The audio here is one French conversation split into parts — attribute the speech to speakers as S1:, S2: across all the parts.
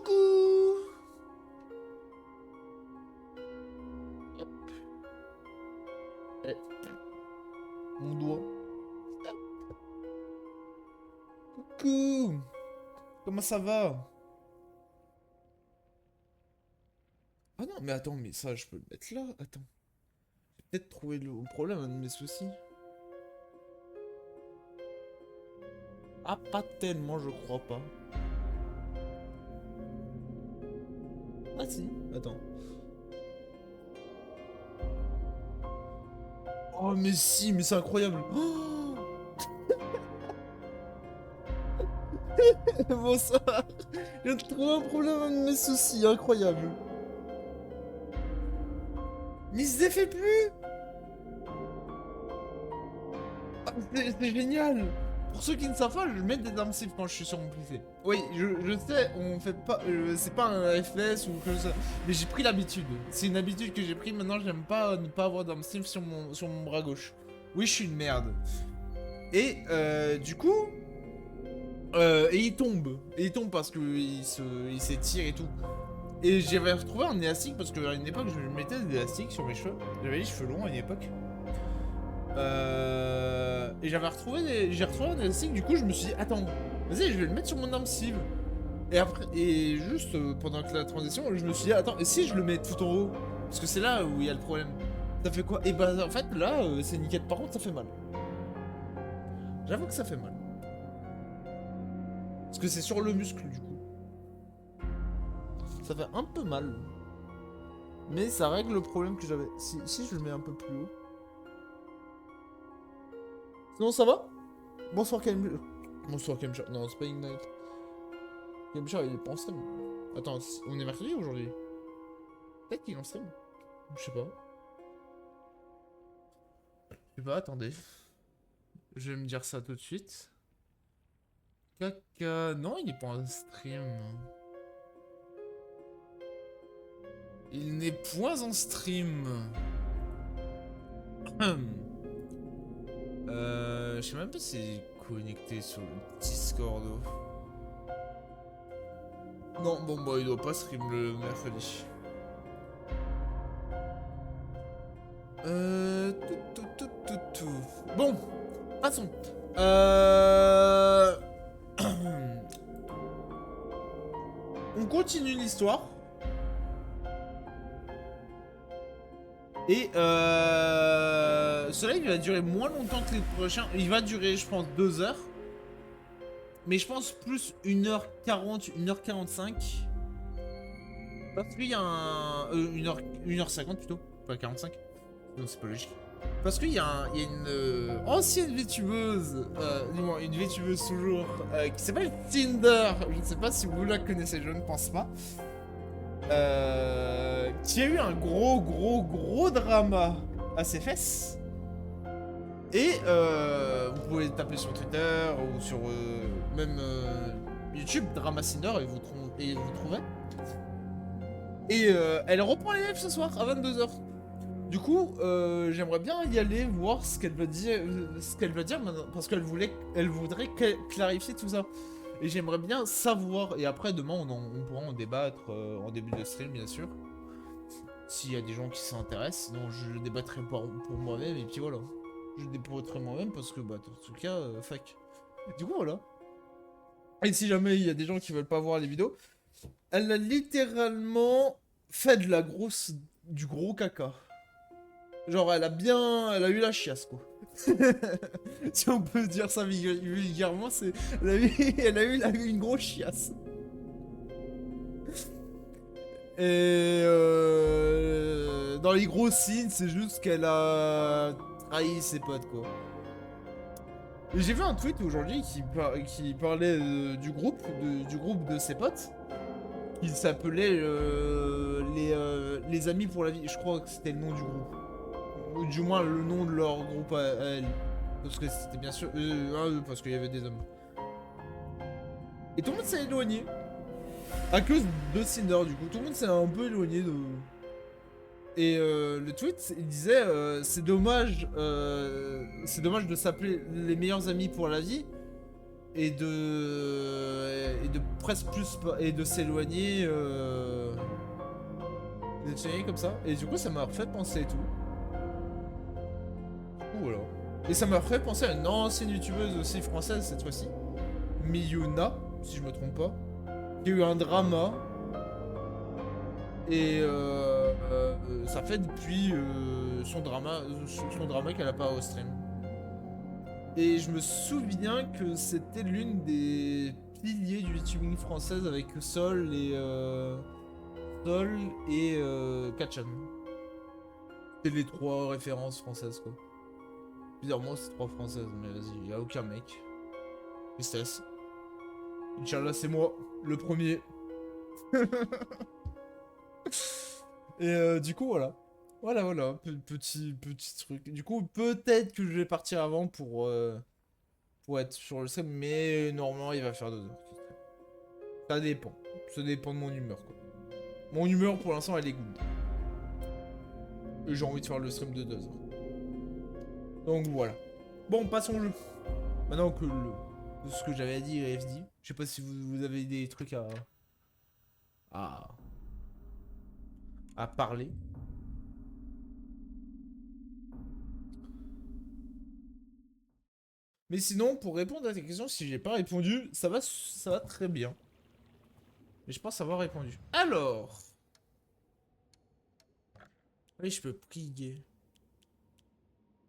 S1: Coucou. Eh, mon doigt. Coucou. Comment ça va? Ah non, mais attends, mais ça, je peux le mettre là. Attends. J'ai peut-être trouvé le problème, un de mes soucis. Ah, pas tellement, je crois pas. Ah si, attends. Oh, mais si, mais c'est incroyable. Oh. Bonsoir. Je viens de trouver un problème, un de mes soucis, incroyable. Mais il se défait plus. Ah, c'est génial! Pour ceux qui ne savent pas, je mets des armes cibles quand je suis sur mon PC. Oui, je sais, on fait pas. C'est pas un FPS ou quelque chose. Mais j'ai pris l'habitude. C'est une habitude que j'ai pris. Maintenant, j'aime pas ne pas avoir d'armes cibles sur mon bras gauche. Oui, je suis une merde. Et du coup. Et il tombe. Et il tombe parce qu'il s'étire et tout. Et j'avais retrouvé un élastique parce qu'à une époque, je mettais des élastiques sur mes cheveux. J'avais les cheveux longs à une époque. Et j'ai retrouvé un élastique, du coup je me suis dit, attends, vas-y, je vais le mettre sur mon arme cible. Et après, et juste pendant que la transition, je me suis dit, attends, et si je le mets tout en haut? Parce que c'est là où il y a le problème. Ça fait quoi? Et bah en fait, là, c'est nickel. Par contre, ça fait mal. J'avoue que ça fait mal. Parce que c'est sur le muscle, du coup. Ça fait un peu mal. Mais ça règle le problème que j'avais. Si je le mets un peu plus haut. Sinon, ça va? Bonsoir, Kalim. Bonsoir, Kamcha. Non, c'est pas Ignite. Kamcha, il est pas en stream. Attends, on est mercredi aujourd'hui? Peut-être qu'il est en stream. Je sais pas. Je sais pas, attendez. Je vais me dire ça tout de suite. Caca. Non, il est pas en stream. Il n'est point en stream. Je sais même pas s'il est connecté sur le Discord. Non, bon, bah, il doit pas stream le mercredi. Tout. Bon, passons. On continue l'histoire. Et ce live il va durer moins longtemps que les prochains. Il va durer, je pense, 2 heures. Mais je pense plus 1h40, 1h45. Parce qu'il y a un. 1h50 plutôt. Pas 45. Non, c'est pas logique. Parce qu'il y a, il y a une ancienne VTubeuse, du moins une VTubeuse toujours, qui s'appelle Tinder. Je ne sais pas si vous la connaissez, je ne pense pas. Qui a eu un gros drama à ses fesses. Et vous pouvez taper sur Twitter ou sur même YouTube, Drama Cinder, et vous trouverez. Et elle reprend les lives ce soir à 22h. Du coup, j'aimerais bien y aller voir ce qu'elle va dire, maintenant, parce qu'elle voudrait clarifier tout ça. Et j'aimerais bien savoir. Et après, demain, on pourra en débattre en début de stream, bien sûr. S'il y a des gens qui s'intéressent. Sinon, je débattrai pour moi-même. Et puis voilà. Je débattrai moi-même parce que, bah, dans tout cas, fuck. Du coup, voilà. Et si jamais il y a des gens qui veulent pas voir les vidéos, elle a littéralement fait du gros caca. Genre, elle a eu la chiasse, quoi. Si on peut dire ça vulgairement, c'est... Elle a eu une grosse chiasse. Et dans les gros signes, c'est juste qu'elle a trahi ses potes, quoi. Et j'ai vu un tweet aujourd'hui qui parlait du groupe de ses potes. Il s'appelait les Amis pour la vie. Je crois que c'était le nom du groupe. Ou du moins le nom de leur groupe à elle. Parce que c'était bien sûr... parce qu'il y avait des hommes. Et tout le monde s'est éloigné. À cause de Cinder, du coup. Tout le monde s'est un peu éloigné de... Et le tweet, il disait c'est dommage de s'appeler les meilleurs amis pour la vie. et de presque plus et de s'éloigner comme ça. Et du coup ça m'a refait penser et tout. Voilà. Et ça m'a refait penser à une ancienne youtubeuse aussi française cette fois-ci, Miyuna, si je me trompe pas, qui a eu un drama. Et ça fait depuis son drama qu'elle a pas au stream. Et je me souviens que c'était l'une des piliers du YouTubing française avec Sol et Kachan. C'est les trois références françaises quoi. Bizarrement c'est trois françaises, mais vas-y, y a aucun mec. Tristesse. Inch'Allah c'est moi, le premier. Et du coup voilà. Voilà, petit truc. Du coup peut-être que je vais partir avant pour être sur le stream, mais normalement il va faire 2 heures. Ça dépend. Ça dépend de mon humeur quoi. Mon humeur pour l'instant elle est good. Et j'ai envie de faire le stream de 2 heures. Donc voilà. Bon, passons au jeu. Maintenant que ce que j'avais à dire est dit, je sais pas si vous avez des trucs à, à parler. Mais sinon, pour répondre à tes questions, si j'ai pas répondu, ça va très bien. Mais je pense avoir répondu. Alors. Oui, je peux prier.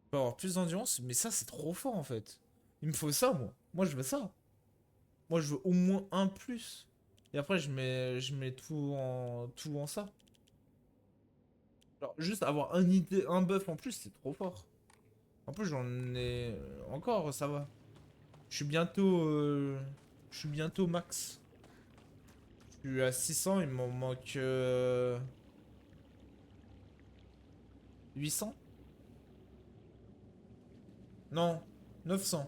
S1: Je peux avoir plus d'endurance, mais ça c'est trop fort en fait. Il me faut ça, moi. Moi je veux ça. Moi je veux au moins un plus. Et après je mets tout en ça. Alors juste avoir un buff en plus, c'est trop fort. En plus j'en ai encore, ça va. Je suis bientôt je suis bientôt max. Je suis à 600, il m'en manque 800. Non, 900.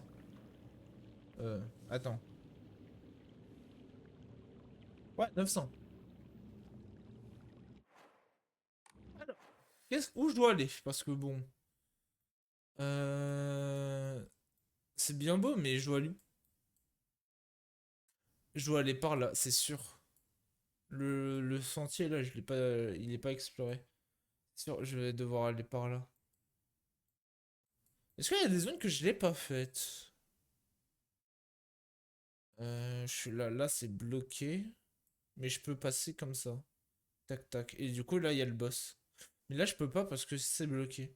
S1: Attends. Ouais, 900. Alors, où je dois aller? Parce que bon, euh, c'est bien beau, mais je dois aller par là, c'est sûr. Le sentier là, je l'ai pas, il est pas exploré. C'est sûr, je vais devoir aller par là. Est-ce qu'il y a des zones que je l'ai pas faites? Je suis là, là c'est bloqué, mais je peux passer comme ça. Tac tac. Et du coup là il y a le boss. Mais là je peux pas parce que c'est bloqué.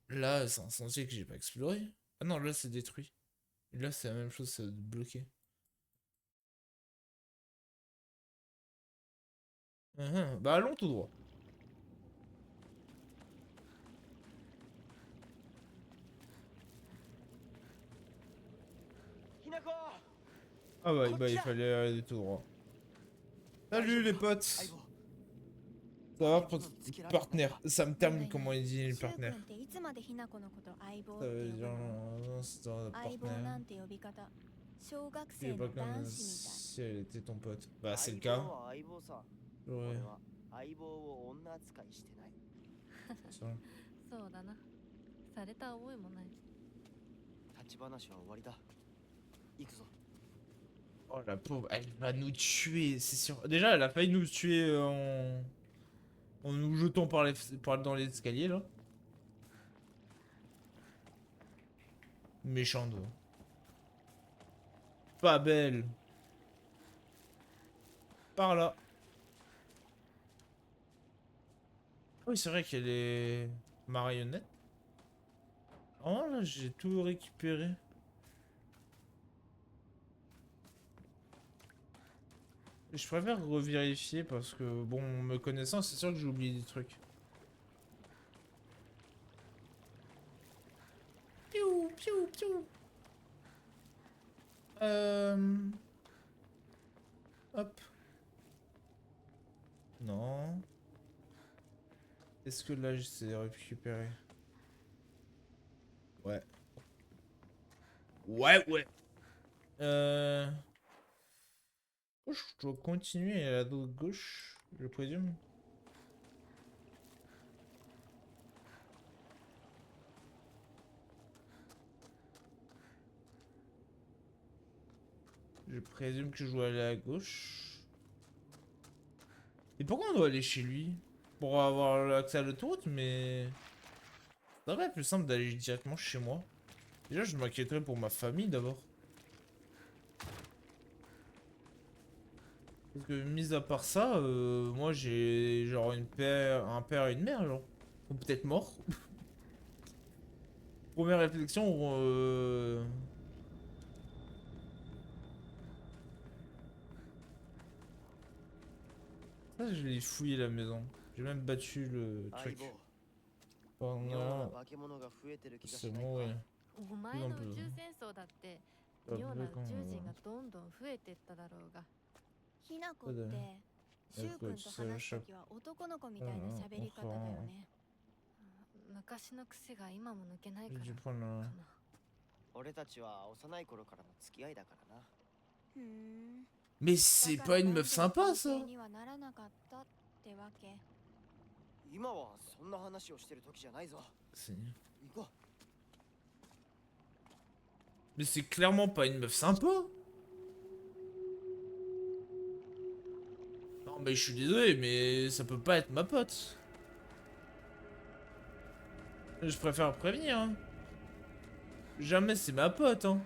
S1: Là c'est un sentier que j'ai pas exploré. Ah non, là c'est détruit. Et là c'est la même chose, c'est bloqué. Bah allons tout droit. Ah bah il fallait aller tout droit. Salut les potes. Ça va partenaire. Ça me termine comment il dit le partenaire. Ça veut dire c'est dans le partenaire. Je sais pas comme si elle était ton pote. Bah c'est le cas. Ouais. Ça.
S2: そうだな。された覚えもない。立ち話は終わりだ。行くぞ。
S1: Oh la pauvre, elle va nous tuer, c'est sûr. Déjà, elle a failli nous tuer en nous jetant dans les escaliers là. Méchante. Pas belle. Par là. Ah oui, c'est vrai qu'elle est marionnette. Oh là, j'ai tout récupéré. Je préfère revérifier parce que, bon, me connaissant, c'est sûr que j'ai oublié des trucs. Piou, piou, piou. Hop. Non. Est-ce que là, j'essaie de récupérer? Ouais. Ouais. Euh... Oh, je dois continuer à la droite gauche, je présume. Je présume que je dois aller à gauche. Et pourquoi on doit aller chez lui? Pour avoir accès à l'autoroute, mais... Ça devrait être plus simple d'aller directement chez moi. Déjà, je m'inquiéterais pour ma famille d'abord. Parce que, mis à part ça, moi j'ai genre un père et une mère, genre. Ils sont peut-être morts. Première réflexion, ça, je l'ai fouillé la maison. J'ai même battu le truc.
S2: 相棒
S1: Oh
S2: 妙な
S1: non,
S2: 化け物が増えてる気が
S1: c'est
S2: しない
S1: bon,
S2: か
S1: ouais.
S3: お前の宇宙戦争だって妙な宇宙人がどんどん増えてっただろうが。
S4: ひなこってしゅうくんと話すときは男の子みたいな喋り方だよね。
S3: 昔の癖が今も抜けないか
S1: J'ai
S3: ら
S1: dû
S3: か
S1: prendre
S3: な。
S2: 俺たちは幼い頃からの付き合いだからな
S4: ふん。
S1: Mais c'est pas une meuf sympa,
S4: だ
S1: ça.
S4: からにはならなかったってわけ。
S2: 今はそんな話をしてる時じゃないぞ
S1: C'est-
S2: 行こ
S1: Mais c'est clairement pas une meuf sympa. Non, mais je suis désolé, mais ça peut pas être ma pote. Je préfère prévenir, hein. Jamais c'est ma pote, hein.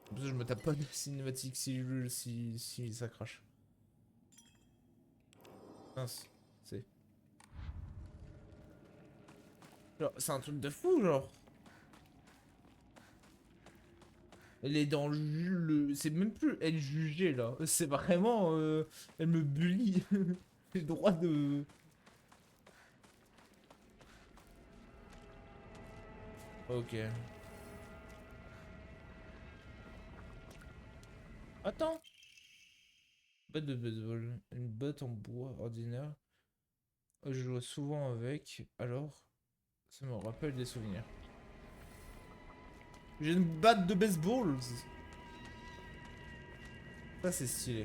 S1: Comme ça, je me tape pas de cinématique si ça crache. Mince, c'est... Genre, c'est un truc de fou, genre. Elle est dans le... C'est même plus elle jugée, là. C'est vraiment... elle me bully. J'ai le droit de... Ok. Attends. Batte de baseball. Une batte en bois ordinaire. Je joue souvent avec. Alors, ça me rappelle des souvenirs. J'ai une batte de baseball. Ça, c'est stylé.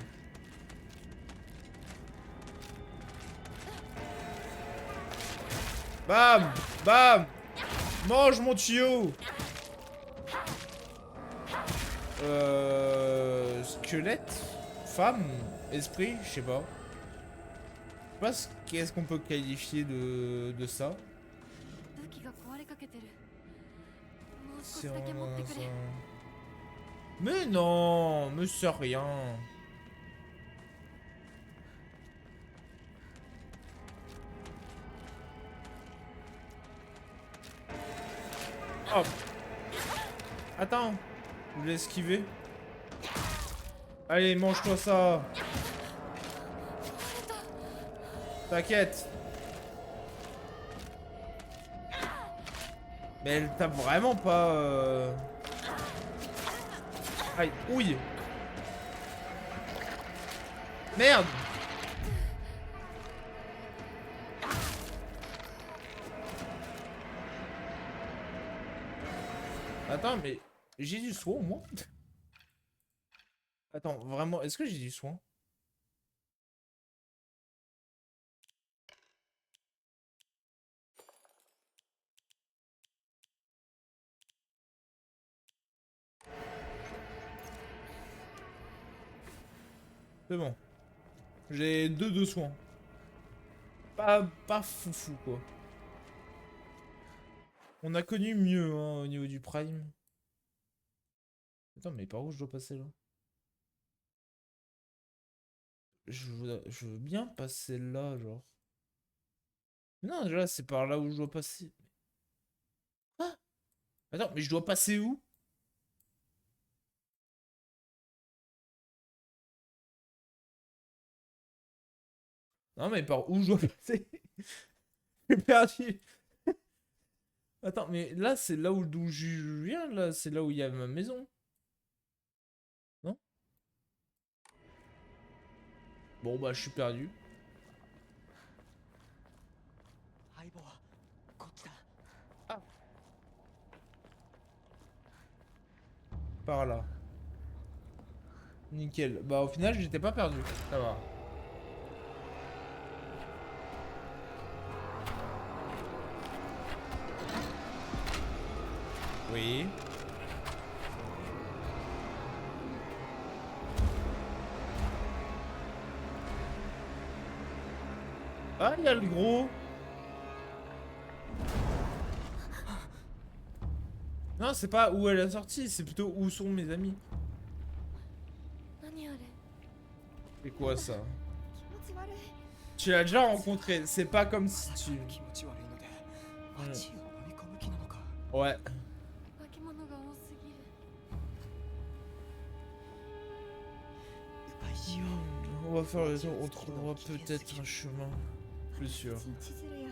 S1: Bam! Bam! Mange mon tuyau! Squelette? Femme? Esprit? Je sais pas. Je sais pas qu'est-ce qu'on peut qualifier de ça.
S3: 武器が壊れかけてる。もう少し
S1: C'est
S3: だけ持ってくれ。
S1: Mais non! Mais c'est rien. Oh! Attends! Je voulais esquiver. Allez, mange-toi ça! T'inquiète! Mais elle tape vraiment pas... Aïe, ouille! Merde! Attends, mais j'ai du soin, moi? Attends, vraiment, est-ce que j'ai du soin? C'est bon. J'ai 2 de soins. Pas foufou, quoi. On a connu mieux, hein, au niveau du prime. Attends, mais par où je dois passer, là? Je veux bien passer là, genre. Non, déjà, c'est par là où je dois passer. Ah! Attends, mais je dois passer où? Non, mais par où je dois passer? J'ai perdu. Attends, mais là, c'est là où d'où je viens, là. C'est là où il y a ma maison. Non? Bon, bah, je suis perdu.
S2: 相棒こっちだ
S1: Par là. Nickel. Bah, au final, j'étais pas perdu. Ça va. Oui. Ah, il y a le gros. Non, c'est pas où elle est sortie, c'est plutôt où sont mes amis.
S3: 何あれ
S1: C'est quoi ça?
S4: 気持ち悪い
S1: Tu l'as déjà rencontré, c'est pas comme si tu...
S2: 気持ち悪いので街を飲み込む気なのか。
S1: Ouais.
S3: 化け物が多すぎる
S2: 迂回しよ
S1: On va faire le tour, on trouvera peut-être un chemin. Plus sûr.
S4: 千鶴や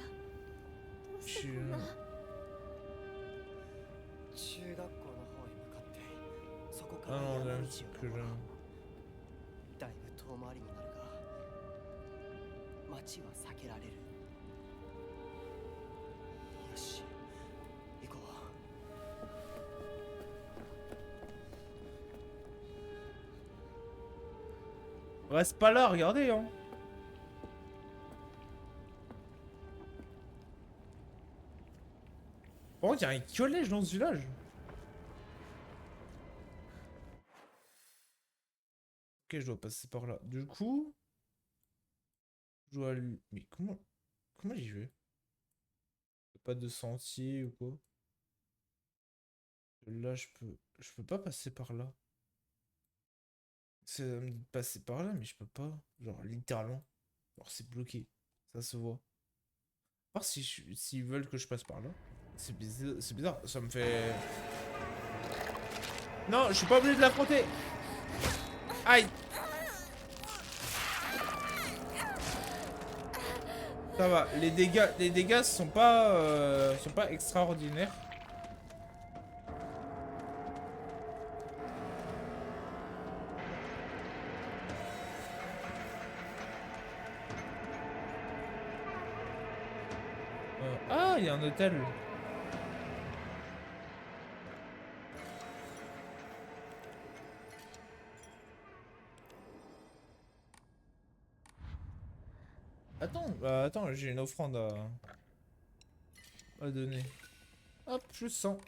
S4: どうしてこんな
S1: 千
S2: う。中学校の方へ向かってそこか
S1: Ah
S2: ら
S1: non,
S2: 山
S1: là,
S2: 道
S1: c'est
S2: を
S1: que
S2: 登
S1: là.
S2: ろう。だいぶ遠回りになるが街は避けられる。よし行こう。
S1: Reste pas là, regardez, hein. Par contre, il y a un collège dans ce village. Ok, je dois passer par là. Du coup... Je dois... Mais comment... Comment j'y vais? Pas de sentier ou quoi? Là, je peux... Je peux pas passer par là. Ça me dit de passer par là, mais je peux pas. Genre, littéralement. Genre, c'est bloqué. Ça se voit. À part si s'ils veulent que je passe par là. C'est bizarre. Ça me fait... Non, je suis pas obligé de l'affronter. Aïe. Ça va. Les dégâts sont pas extraordinaires. Ah, il y a un hôtel. Attends, j'ai une offrande à donner. Hop, je sens.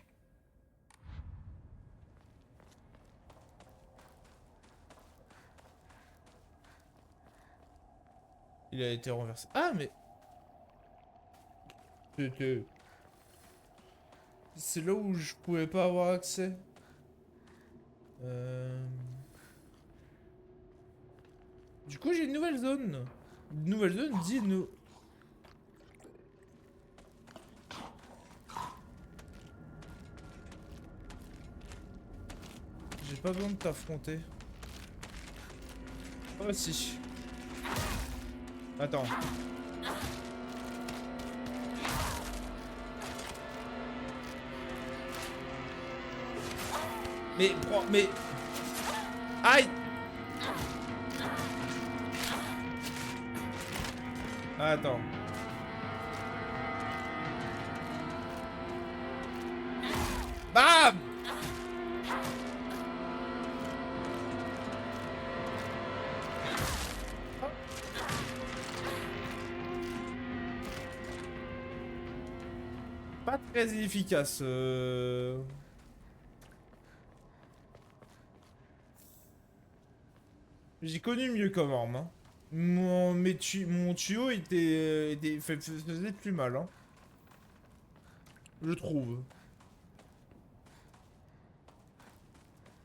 S1: Il a été renversé. Ah, mais... C'est là où je pouvais pas avoir accès. Du coup, j'ai une nouvelle zone. Une nouvelle zone dit nous. J'ai pas besoin de t'affronter. Oh si. Attends. Mais... Aïe! Attends. Bam! Pas très efficace. J'ai connu mieux comme arme. Hein. Mon tuyau faisait plus mal. Hein. Je trouve.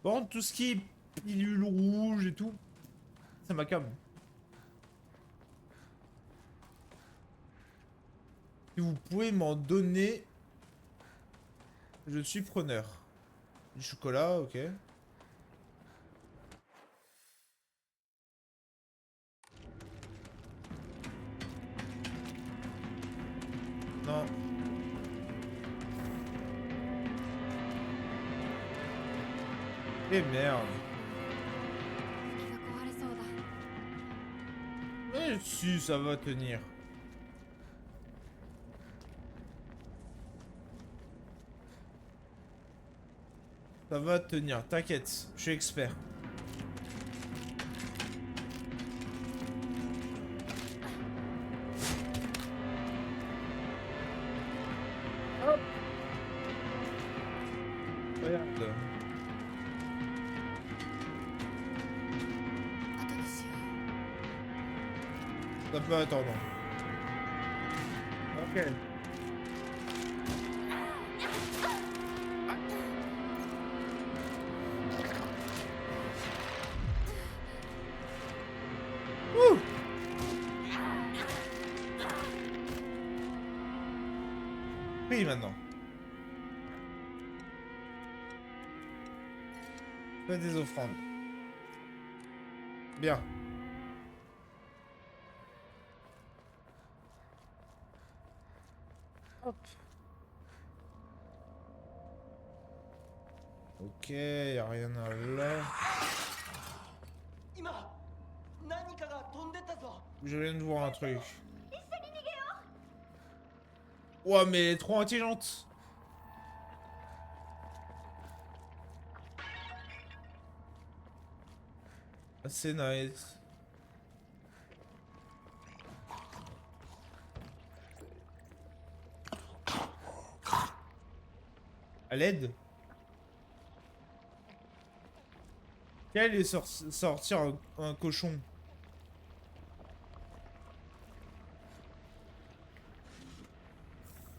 S1: Bon, tout ce qui est pilule rouge et tout, ça m'accable. Si vous pouvez m'en donner, je suis preneur. Du chocolat, ok. Non. Et merde. Mais si, ça va tenir. Ça va tenir, t'inquiète, je suis expert. Hop. Regarde. Ça peut attendre. Ok. Ouh. Oui, maintenant. Fais des offrandes. Bien. Hop. Ok, y a rien à là. Je viens de voir un truc. Ouais, mais elle est trop intelligente. C'est nice. À l'aide. Quel est sortir un cochon?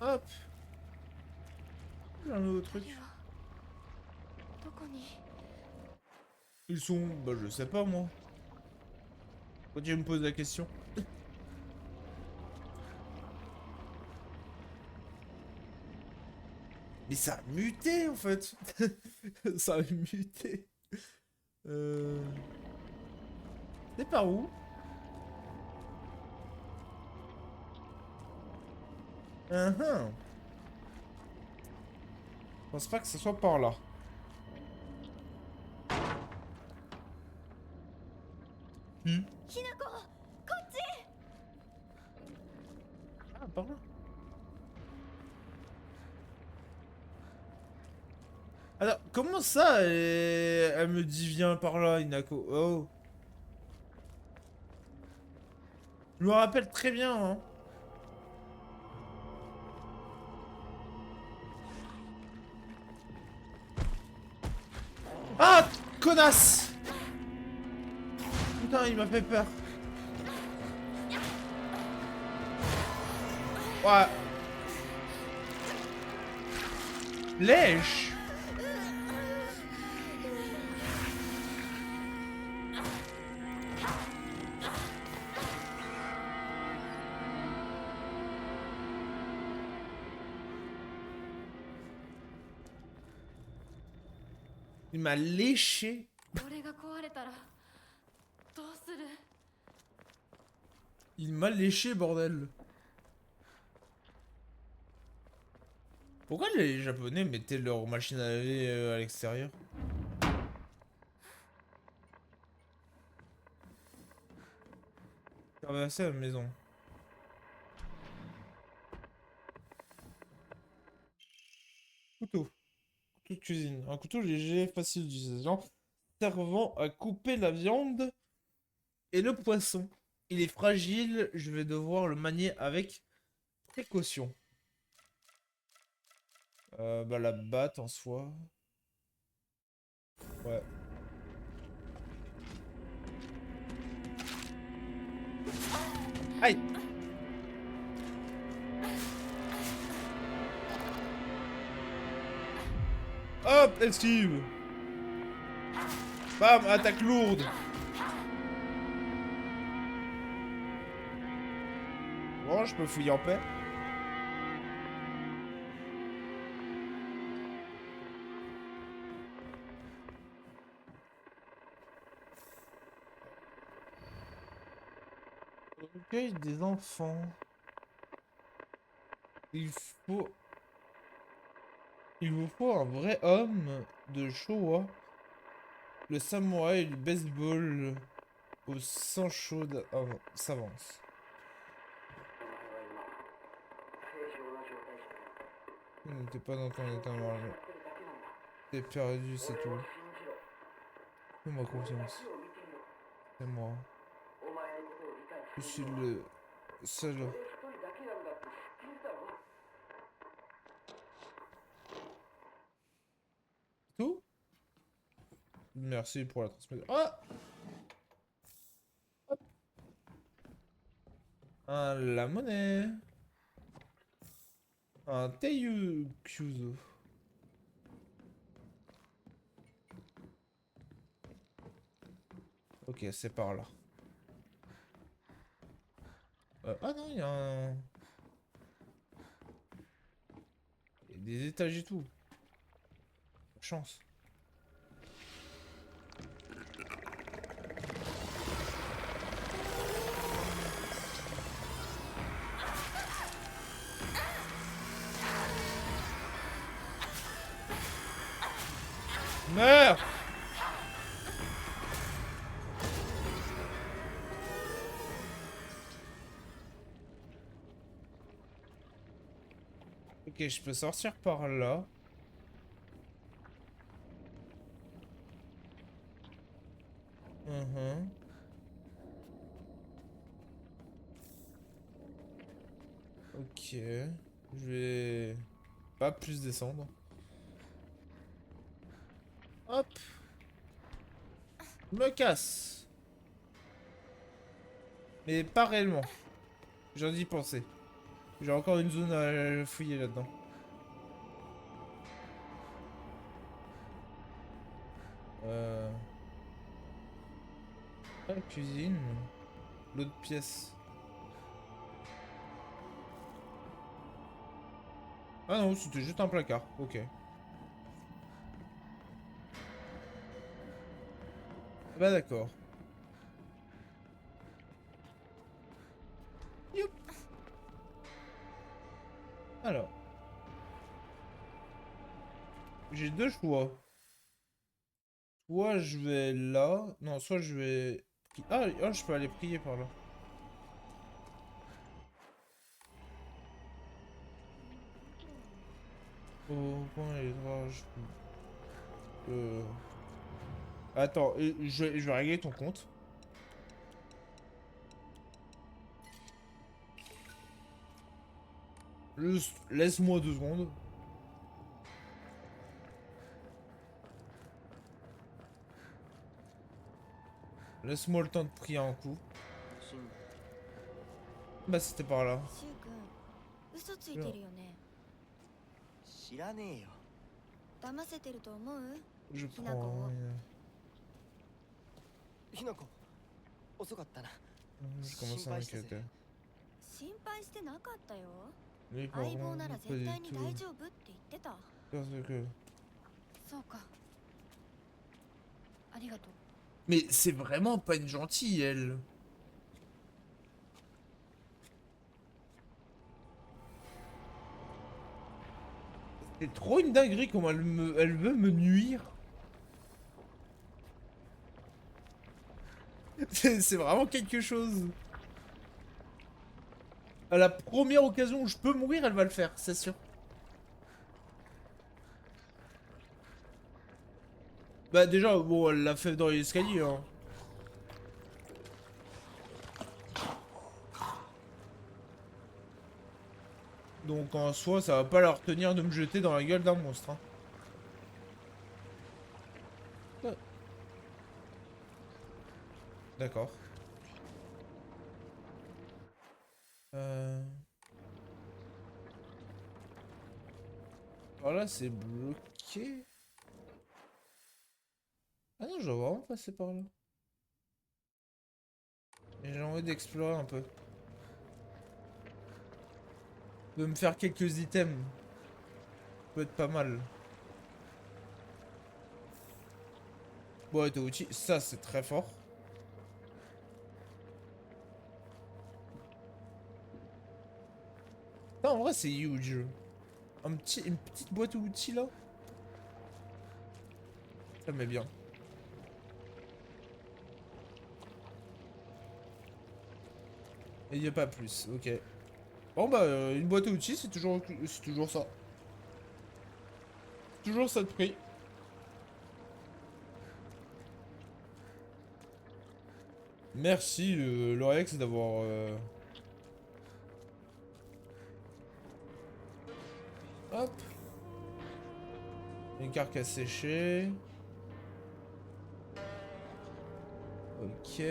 S1: Hop. Un nouveau truc.
S3: どこに
S1: Ils sont... Bah je sais pas moi. Pourquoi tu me poses la question? Mais ça a muté en fait. Ça a muté. C'est par où? Je pense pas que ce soit par là. Ah, par là. Alors, comment ça, elle me dit viens par là, Inako? Oh. Je me rappelle très bien, hein. Ah, connasse! Putain, il m'a fait peur. Ouais. Lèche. Il m'a léché.
S3: これが壊れたらどうする
S1: Il m'a léché, bordel. Pourquoi les Japonais mettaient leur machine à laver à l'extérieur? Traverser la maison. Couteau. Couteau de cuisine. Un couteau léger, facile d'utilisation, servant à couper la viande et le poisson. Il est fragile, je vais devoir le manier avec précaution. Bah la batte en soi. Ouais. Aïe! Hop, esquive! Bam, attaque lourde! Bon, je peux fouiller en paix. Recueil des enfants. Il faut... Il vous faut un vrai homme de Showa. Le samouraï du baseball au sang chaud s'avance. T'es pas dans ton état normal. T'es perdu, c'est tout. Fais-moi confiance. C'est moi. Je suis le seul. Tout? Merci pour la transmission. Ah! Ah, la monnaie. Un Teiyu Kyuzo. Ok, c'est par là. Ah non, il y a un... Il y a des étages et tout. Chance. Meurs! Ok, je peux sortir par là. Ok. Je vais pas plus descendre. Hop. Je me casse. Mais pas réellement. J'ai envie d'y penser. J'ai encore une zone à fouiller là-dedans. La cuisine. L'autre pièce. Ah non, c'était juste un placard. Ok. Bah d'accord. Youp. Alors. J'ai deux choix. Soit je vais là. Non, soit je vais... Ah, oh, je peux aller prier par là. Au point les drages. Attends, je vais régler ton compte. Juste, laisse-moi 2 secondes. Laisse-moi le temps de prier un coup. Bah c'était par là.
S4: シュウ君嘘ついてるよね。
S2: 知らねえよ。
S4: 騙せてると思う？
S1: Je
S4: Hinako.
S1: prends...
S2: ひなこ、遅かったな。
S1: Je commence à m'inquiéter.
S4: 心配してなかったよ。
S1: Mais
S4: 相棒なら
S1: pas
S4: 絶対
S1: du
S4: に
S1: tout.
S4: 大丈夫って言ってた。
S1: Parce que...
S3: そうか。ありがとう。
S1: Mais c'est vraiment pas une gentille, elle. C'est trop une dinguerie comment elle veut me nuire. C'est vraiment quelque chose. À la première occasion où je peux mourir, elle va le faire, c'est sûr. Bah déjà, bon, elle l'a fait dans l'escalier, hein. Donc en soi, ça va pas la retenir de me jeter dans la gueule d'un monstre, hein. D'accord. Alors là, c'est bloqué. Ah non, je dois vraiment passer par là. Et j'ai envie d'explorer un peu. De me faire quelques items. Ça peut être pas mal. Bon, t'es outil, ça c'est très fort. Non, en vrai c'est huge. Une petite boîte à outils là. Ça met bien. Et il n'y a pas plus, ok. Bon bah une boîte à outils c'est toujours ça. Toujours ça de prix. Merci Lorex d'avoir... Hop. Une carcasse séchée. Ok.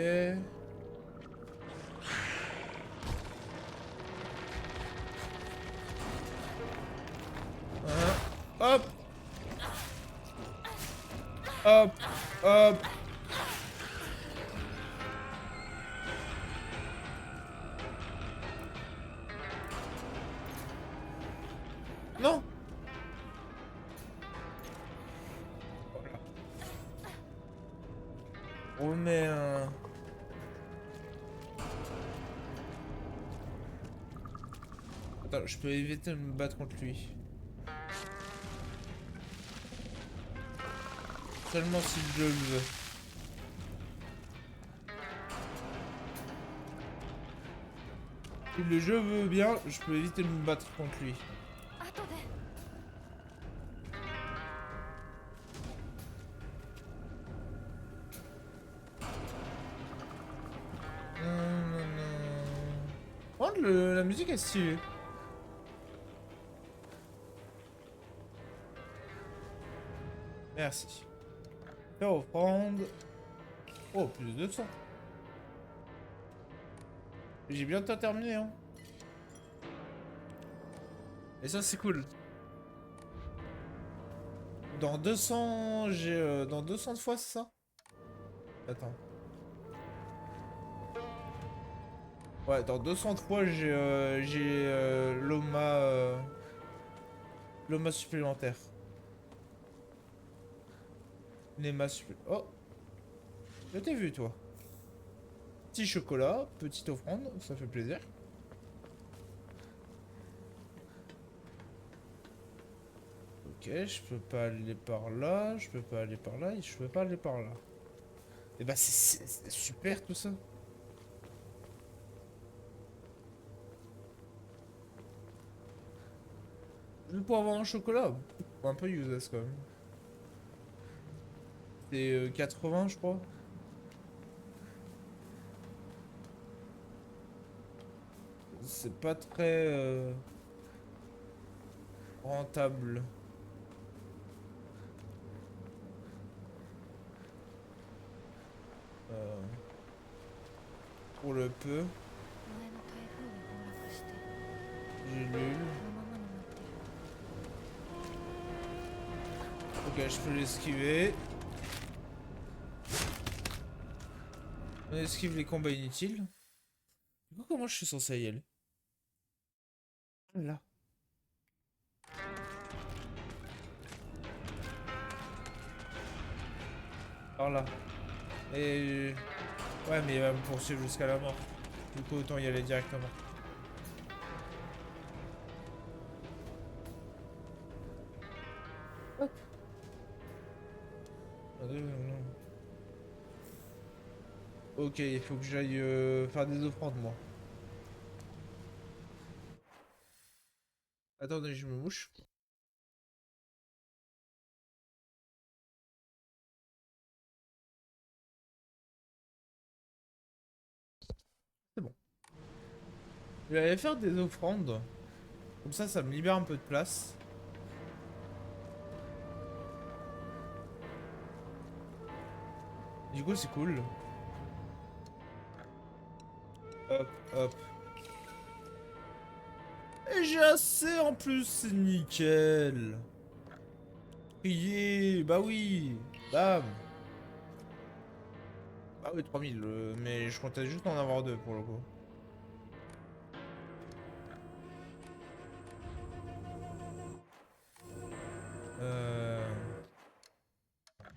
S1: Hop. Hop. Hop. Non. Voilà. On met un... Attends, je peux éviter de me battre contre lui. Seulement si je le veux. Si le jeu veut bien, je peux éviter de me battre contre lui.
S3: 後で
S1: Non, non, non. Oh, la musique est stylée. Merci. Faire offrande. Oh, plus de 200. J'ai bientôt terminé, hein. Et ça, c'est cool. Dans 200... J'ai... dans 200 fois, c'est ça? Attends. Ouais, dans 200 fois, j'ai l'OMA supplémentaire. Nema supplémentaire. Oh! Je t'ai vu, toi. Petit chocolat, petite offrande, ça fait plaisir. Ok, je peux pas aller par là, je peux pas aller par là, et je peux pas aller par là. Et bah c'est super tout ça. Juste pour avoir un chocolat, un peu useless quand même. C'est 80 je crois. C'est pas très rentable. Pour le peu.
S3: 前の台風で崩落して
S1: J'ai
S3: こ
S1: lu.
S3: のままになってる
S1: Ok, je peux l'esquiver. On esquive les combats inutiles. Du coup, comment je suis censé y aller? Là. Par là. Et... Ouais, mais il va me poursuivre jusqu'à la mort. Du coup, autant y aller directement. Hop. Ok, il faut que j'aille faire des offrandes, moi. Attendez, je me mouche. C'est bon. Je vais aller faire des offrandes. Comme ça me libère un peu de place. Du coup, c'est cool. Hop, hop. Et j'ai assez en plus, c'est nickel. Prier, bah oui. Bam. Bah oui, 3000, mais je comptais juste en avoir deux pour le coup.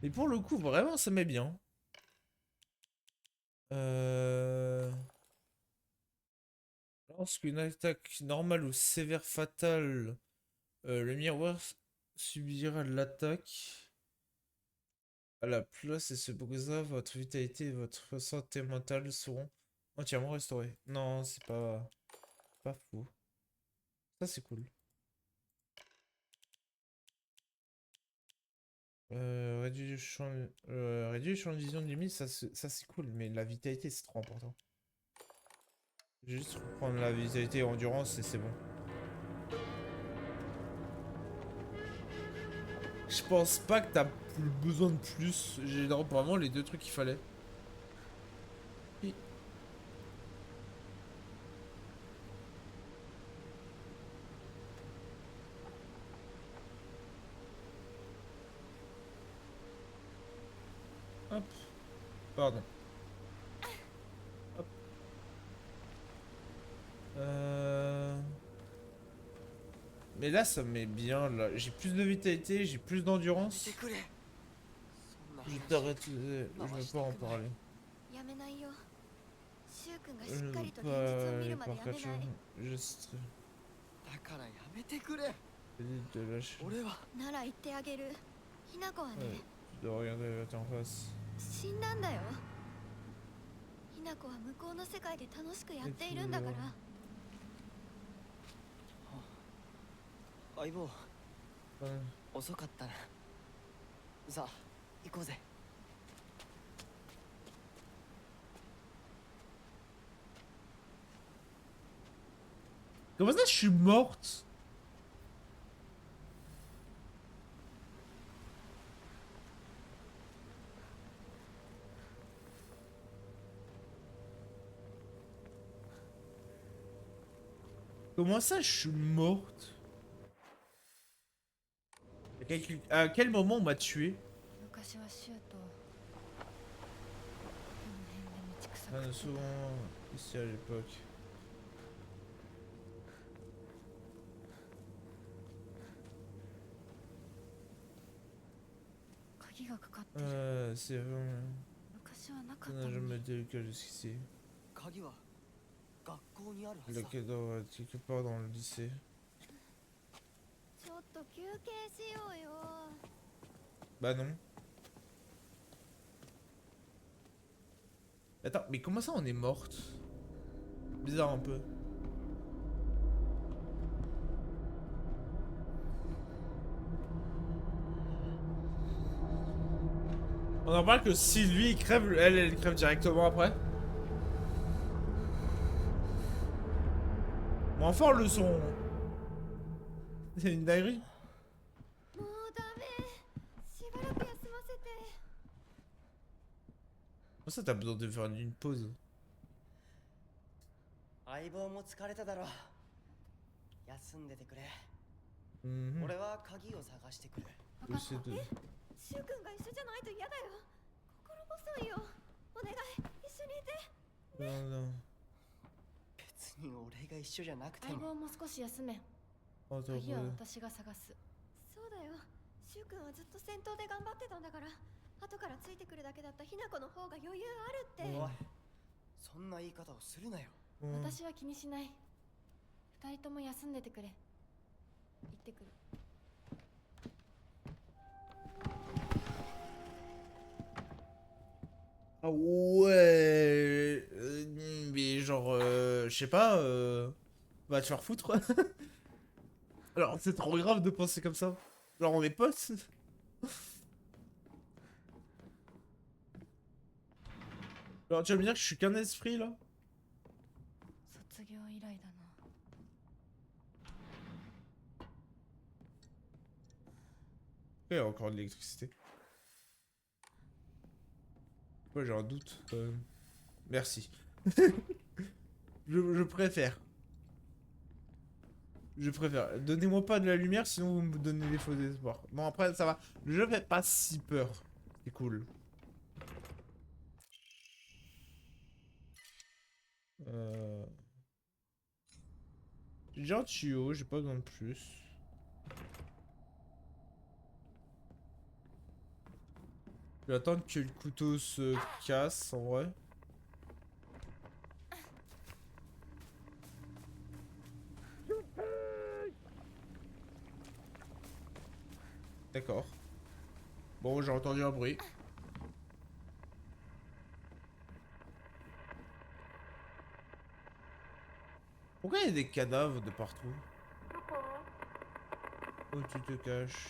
S1: Et pour le coup, vraiment, ça met bien. Lorsqu'une attaque normale ou sévère fatale, le miroir subira l'attaque à la place et se brisera, votre vitalité et votre santé mentale seront entièrement restaurées. Non, c'est pas fou. Ça, c'est cool. Réduit le champ de vision de limite, ça c'est cool, mais la vitalité c'est trop important. Je vais juste reprendre la vitalité et endurance et c'est bon. Je pense pas que t'as besoin de plus. J'ai vraiment les deux trucs qu'il fallait. Hop. Pardon. Hop. Mais là, ça me met bien, là. J'ai plus de vitalité, j'ai plus d'endurance.
S2: てくれそんな
S1: Je
S2: 話
S1: t'arrête, je veux pas en parler.
S4: やめないよ。シュウ君が
S1: Je
S4: しっ
S1: ne
S4: か
S1: veux
S4: りと
S1: pas
S4: 現実を見
S1: aller
S4: るまで
S1: par
S4: や
S1: quatre
S4: めない。
S1: chemins. Juste
S2: だからやめてくれ
S1: de lâcher.
S2: 俺は
S4: なら言ってあげる。ひな子はね、
S1: Ouais, tu dois regarder en face.
S4: 死んだんだよ。ひな子は向こうの世界で楽しくやっているんだから。
S2: 相棒
S1: Ouais.
S2: 遅かったなさあ行こうぜ
S1: Comment ça, je suis morte? Comment ça, je suis morte? À quel moment on m'a tué?
S3: 昔はシュウとこの辺で道草
S1: Ah,
S3: 食って
S1: souvent
S3: た
S1: ici à l'époque.
S3: 鍵がかかってる
S1: C'est vraiment...
S3: 昔はなか
S1: Ça
S3: った
S1: n'a
S3: の
S1: jamais
S3: に
S1: été le cas jusqu'ici.
S2: 鍵は学校にあるはず
S1: Le
S2: だ
S1: cadeau quelque part dans le lycée.
S4: ちょっと休憩しようよ。
S1: Bah non. Attends, mais comment ça on est morte? Bizarre un peu. On en parle que si lui il crève, elle crève directement après. Moins fort le son. C'est une dinguerie.
S4: もうダメ。しばらく休ませて。
S1: Pour ça t'as besoin de faire une pause.
S2: 相棒も疲れただろう休んでてくれ
S1: Mhm.
S2: 俺は鍵を探してくる
S1: Je sais de-
S4: シュウ君が一緒じゃないと嫌だよ。心細いよ。お願い、一緒にいて。
S1: Non, non.
S2: 別に俺が一緒じゃなくて
S3: 相
S2: も
S3: 棒も少し休め
S1: Oh, t'as
S3: 鍵は
S1: oublié.
S3: 私が探す
S4: そうだよ。シュウ君はずっと戦闘で頑張ってたんだから。後からついてくるだけだったひな子の方が余裕あるって。
S2: おいそんな言い方をするなよ
S1: Ouais.
S3: 私は気にしない二人とも休んでてくれ行ってくる
S1: Ah ouais. Mais genre, je sais pas, va te faire foutre. Alors, c'est trop grave de penser comme ça. Genre, on est potes. Alors, tu vas me dire que je suis qu'un esprit là?
S3: 卒業以来だな
S1: Il y a encore de l'électricité. Ouais, j'ai un doute. Merci. je préfère. Je préfère. Donnez-moi pas de la lumière, sinon vous me donnez des faux espoirs. Bon, après, ça va. Le jeu fait pas si peur. C'est cool. J'ai déjà un tuyau, j'ai pas besoin de plus. Je vais attendre que le couteau se casse, en vrai. D'accord. Bon, j'ai entendu un bruit. Pourquoi il y a des cadavres de partout? Où tu te caches?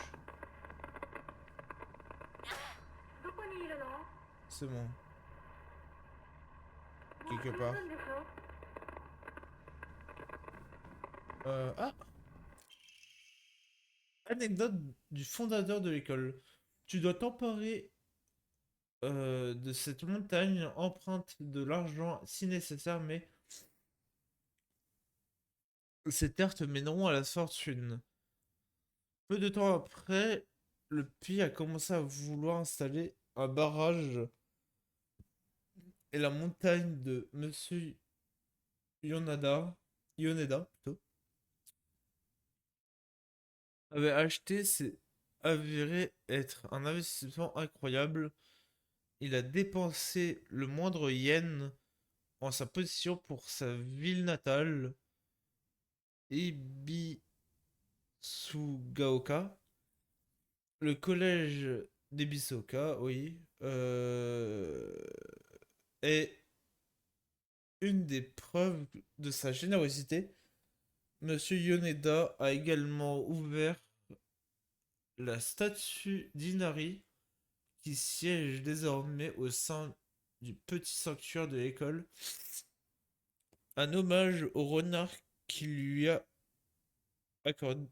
S1: C'est bon. Quelque part. Ah! Anecdote du fondateur de l'école. Tu dois t'emparer de cette montagne empreinte de l'argent si nécessaire, mais ces terres te mèneront à la fortune. Peu de temps après, le pays a commencé à vouloir installer un barrage et la montagne de Monsieur Yoneda plutôt, avait acheté s'est avéré être un investissement incroyable. Il a dépensé le moindre yen en sa possession pour sa ville natale, Ebisugaoka, le collège d'Ebisoka, oui, est une des preuves de sa générosité. Monsieur Yoneda a également ouvert la statue d'Inari qui siège désormais au sein du petit sanctuaire de l'école. Un hommage au renard qui lui a accordé,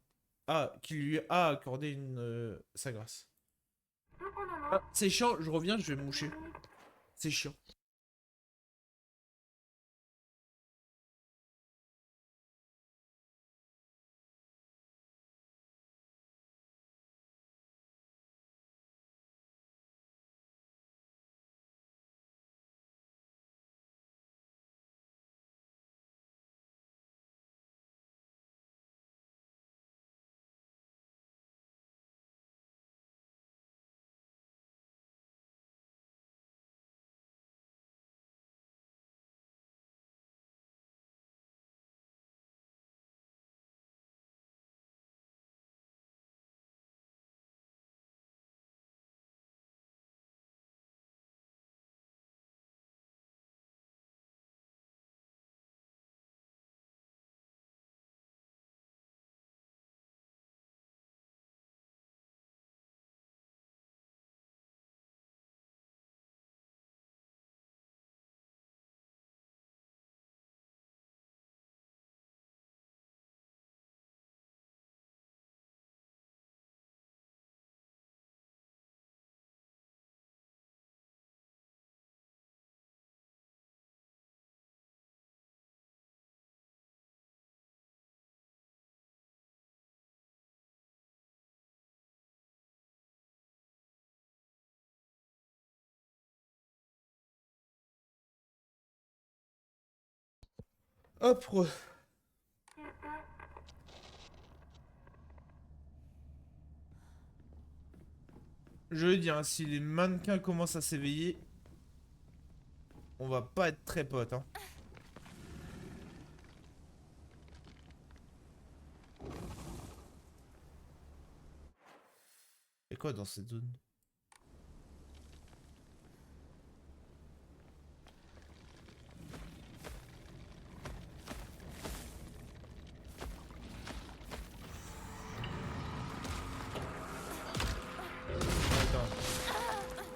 S1: sa grâce. Ah, c'est chiant, je reviens, je vais me moucher. C'est chiant. Hop. Je veux dire, si les mannequins commencent à s'éveiller, on va pas être très potes, hein. Et quoi dans cette zone?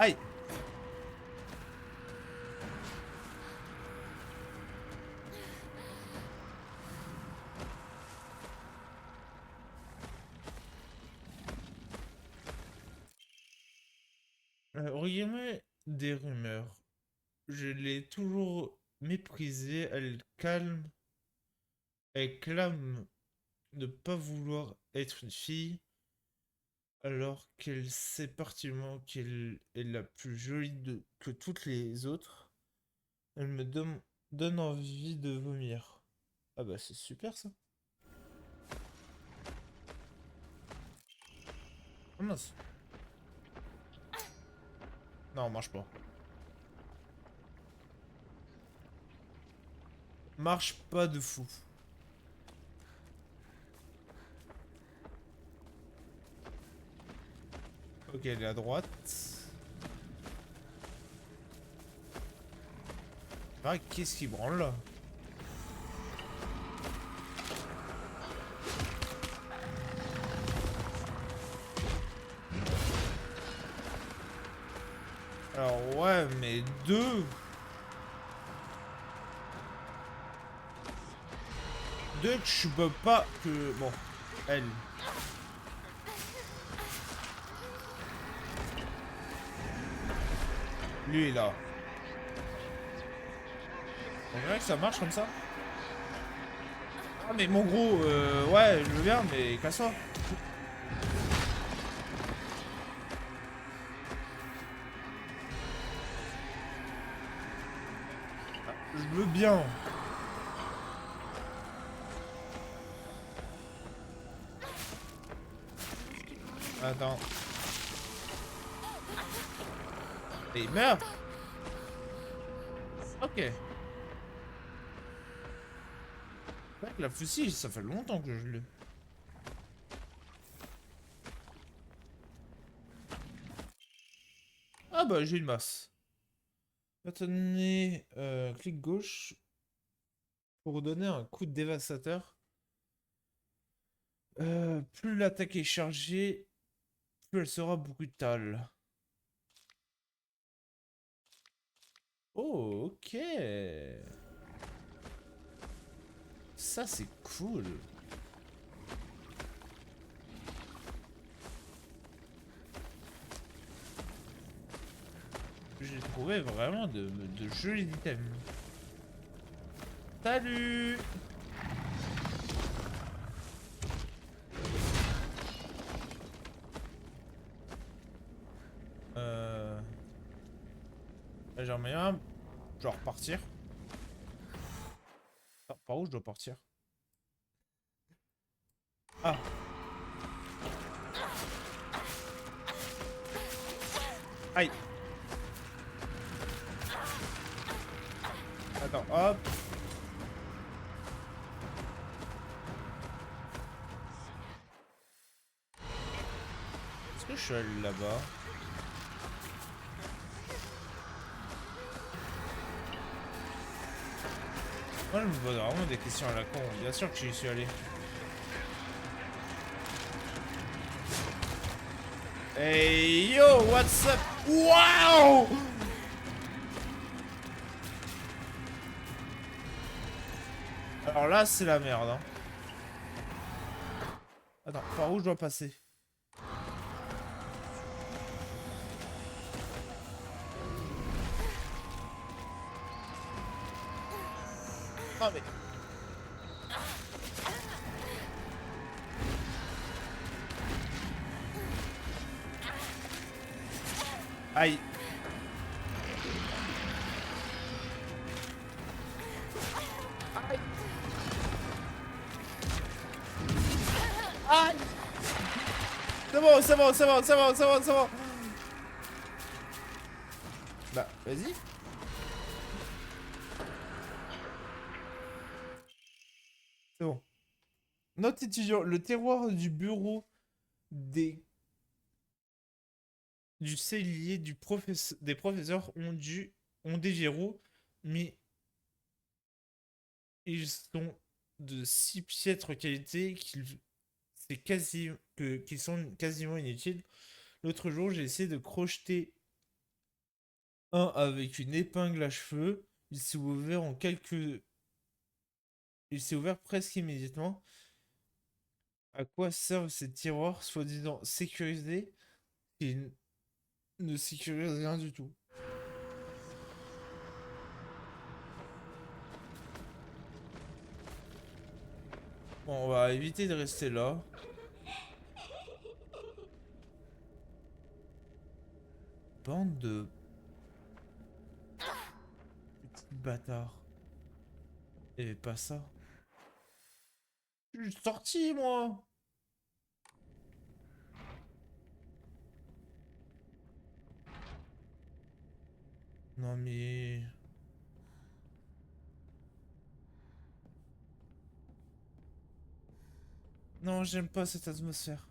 S1: Aïe! Regardez des rumeurs. Je l'ai toujours méprisée. Elle clame ne pas vouloir être une fille, alors qu'elle sait parfaitement qu'elle est la plus jolie que toutes les autres. Elle me donne envie de vomir. Ah bah c'est super ça. Oh mince. Non, marche pas. Marche pas de fou. Ok, elle est à droite. Ah, qu'est-ce qui branle là? Alors ouais, mais deux que je peux pas que... Bon, elle... Lui là. On dirait que ça marche comme ça. Ah mais mon gros, ouais, je veux bien, mais casse-toi. veux bien. Attends. Et il meurt. Ok. C'est vrai que la fusille, ça fait longtemps que je l'ai. Ah bah j'ai une masse. Attendez, clic gauche pour donner un coup de dévastateur. Plus l'attaque est chargée, plus elle sera brutale. Oh, ok. Ça, c'est cool. J'ai trouvé vraiment de jolis items. Salut! J'aimerais bien... Je dois repartir. Ah, par où je dois partir? Ah! Aïe! Attends, hop! Est-ce que je suis allé là-bas? Moi, je me pose vraiment des questions à la con. Bien sûr que j'y suis allé. Hey yo, what's up? Wow! Alors là, c'est la merde. Hein. Attends, par où je dois passer? Ah mais... Aïe. Aïe. C'est bon, c'est bon, c'est bon, c'est bon, c'est bon, c'est bon. Bah, vas-y. C'est bon. Note étudiant, le terroir du bureau des... du cellier des professeurs ont des verrous, mais ils sont de si piètre qualité qu'ils sont quasiment inutiles. L'autre jour, j'ai essayé de crocheter un avec une épingle à cheveux. Il s'est ouvert en quelques... Il s'est ouvert presque immédiatement. À quoi servent ces tiroirs soi-disant sécurisés qui ne sécurisent rien du tout? Bon, on va éviter de rester là. Bande de petits bâtards. Et pas ça. Je suis sorti, moi. Non, mais... Non, j'aime pas cette atmosphère.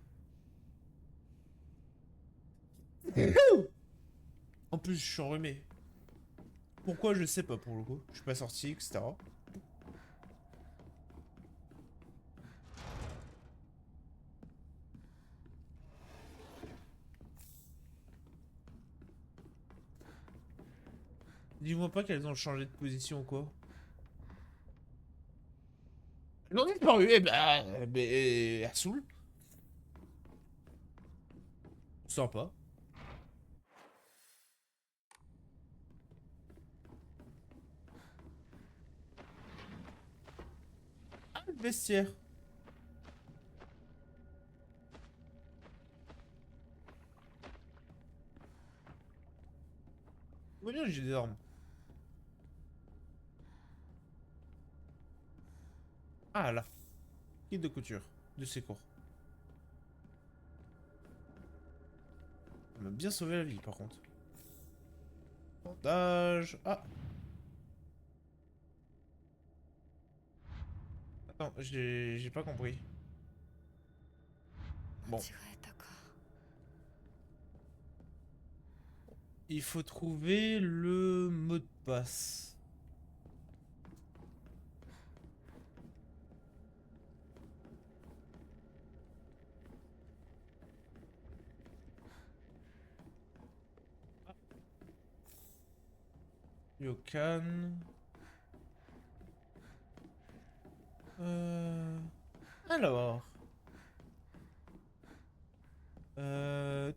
S1: En plus, je suis enrhumé. Pourquoi, je sais pas pour le coup. Je suis pas sorti, etc. Dis-moi pas qu'elles ont changé de position ou quoi. Elles ont disparu, eh ben... Mais... elles saoulent. Sympa. Ah, le vestiaire. Combien j'ai des armes? Ah là. Kit de couture. De secours. Ça m'a bien sauvé la vie par contre. Bandage. Ah. Attends, j'ai pas compris. Bon.
S3: 間違えたか。
S1: Il faut trouver le mot de passe. Yokan. Alors.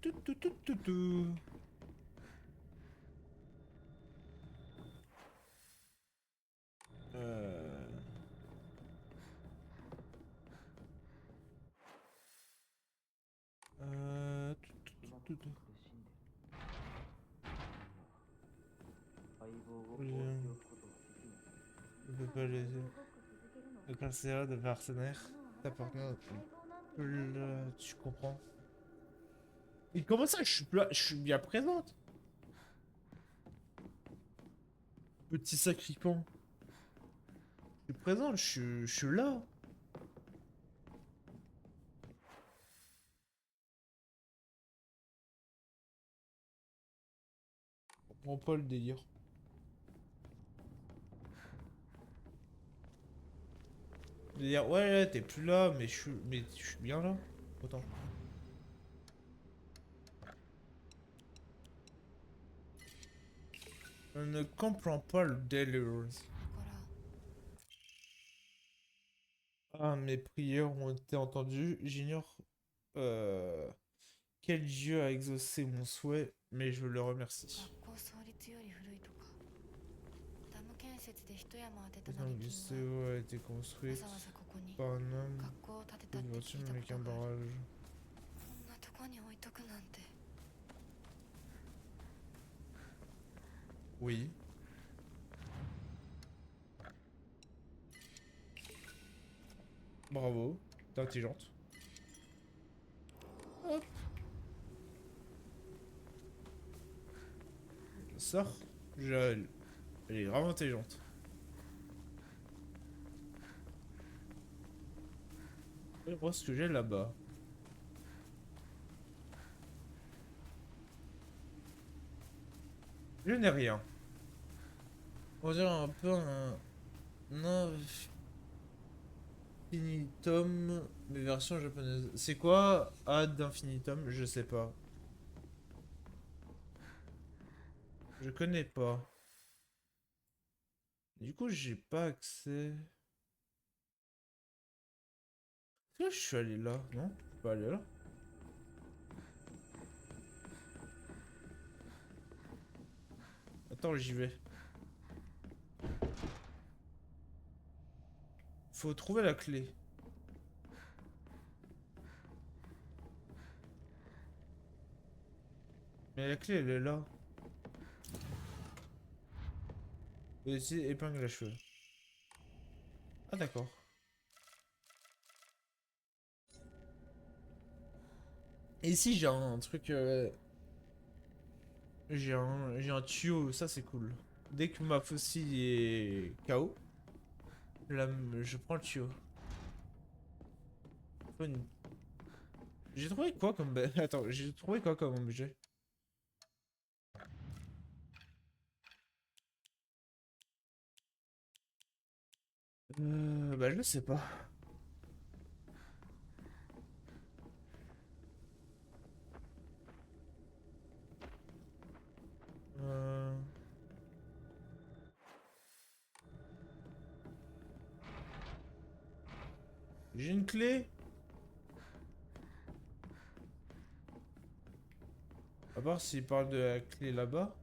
S1: Tout, tout, tout, tout, tout. Tout, tout, tout, tout.
S2: 相棒を放っておくことはできない。
S1: Je peux pas laisser. Le cancer de partenaire. T'appartenant. Tu comprends. Et comment ça, je suis là, je suis bien présente. Petit sacripant. Je suis présente, je suis là. Je comprends pas le délire. De dire ouais t'es plus là mais je suis bien là. Autant. Je ne comprends pas le délire.
S3: ほら。
S1: Ah, mes prières ont été entendues. J'ignore quel dieu a exaucé mon souhait, mais je le remercie.
S3: 学校創立より古いとか。ダム建設で一山当てた
S1: Le
S3: 成金
S1: lycée
S3: が
S1: a été
S3: わ
S1: construit
S3: ざわざここに
S1: par un homme
S3: 学校を建てたって
S1: une
S3: 聞
S1: voiture
S3: いた
S1: avec
S3: こ
S1: un
S3: とがある。
S1: barrage.
S3: こんなとこに置いとくなんて。
S1: Oui. Bravo, t'es intelligente. Hop. Sors. Elle est vraiment intelligente. Je vais voir ce que j'ai là-bas. Je n'ai rien. On dirait un peu un infinitum, mais version japonaise. C'est quoi ad infinitum? Je sais pas. Je connais pas. Du coup, j'ai pas accès. Est-ce que je suis allé là? Non? Je peux pas aller là? Attends, j'y vais. Faut trouver la clé. Mais la clé, elle est là. Et ici, épingle à cheveux. Ah, d'accord. Et ici, j'ai un truc... J'ai un tuyau, ça c'est cool. Dès que ma faucille est KO, là, je prends le tuyau. J'ai trouvé quoi comme... Attends, j'ai trouvé quoi comme objet? Bah je sais pas. J'ai une clé. À part s'il parle de la clé là-bas.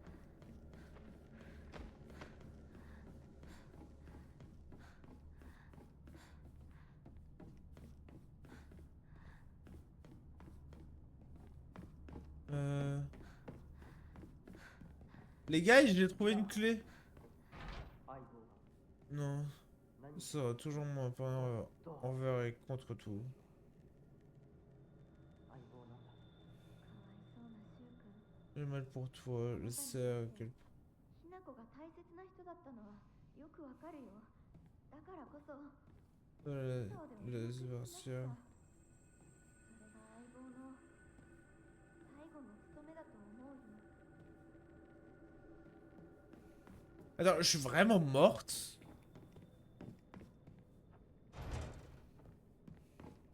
S1: Les gars, j'ai trouvé une clé.
S2: 相棒、
S1: Non.
S2: 何
S1: sera toujours mon partenaire envers et contre tout.
S2: 相棒なんだ。
S4: かわいそうなシュウ君。
S1: J'ai mal pour toi, je sais à quel
S4: ひな子が大切な人だったのはよくわかるよ。だからこそ
S1: point
S4: 素直でお
S1: la
S4: 上手になった。
S1: subversion.
S4: それが相棒の最後の務めだと思うよ。
S1: Attends, je suis vraiment morte?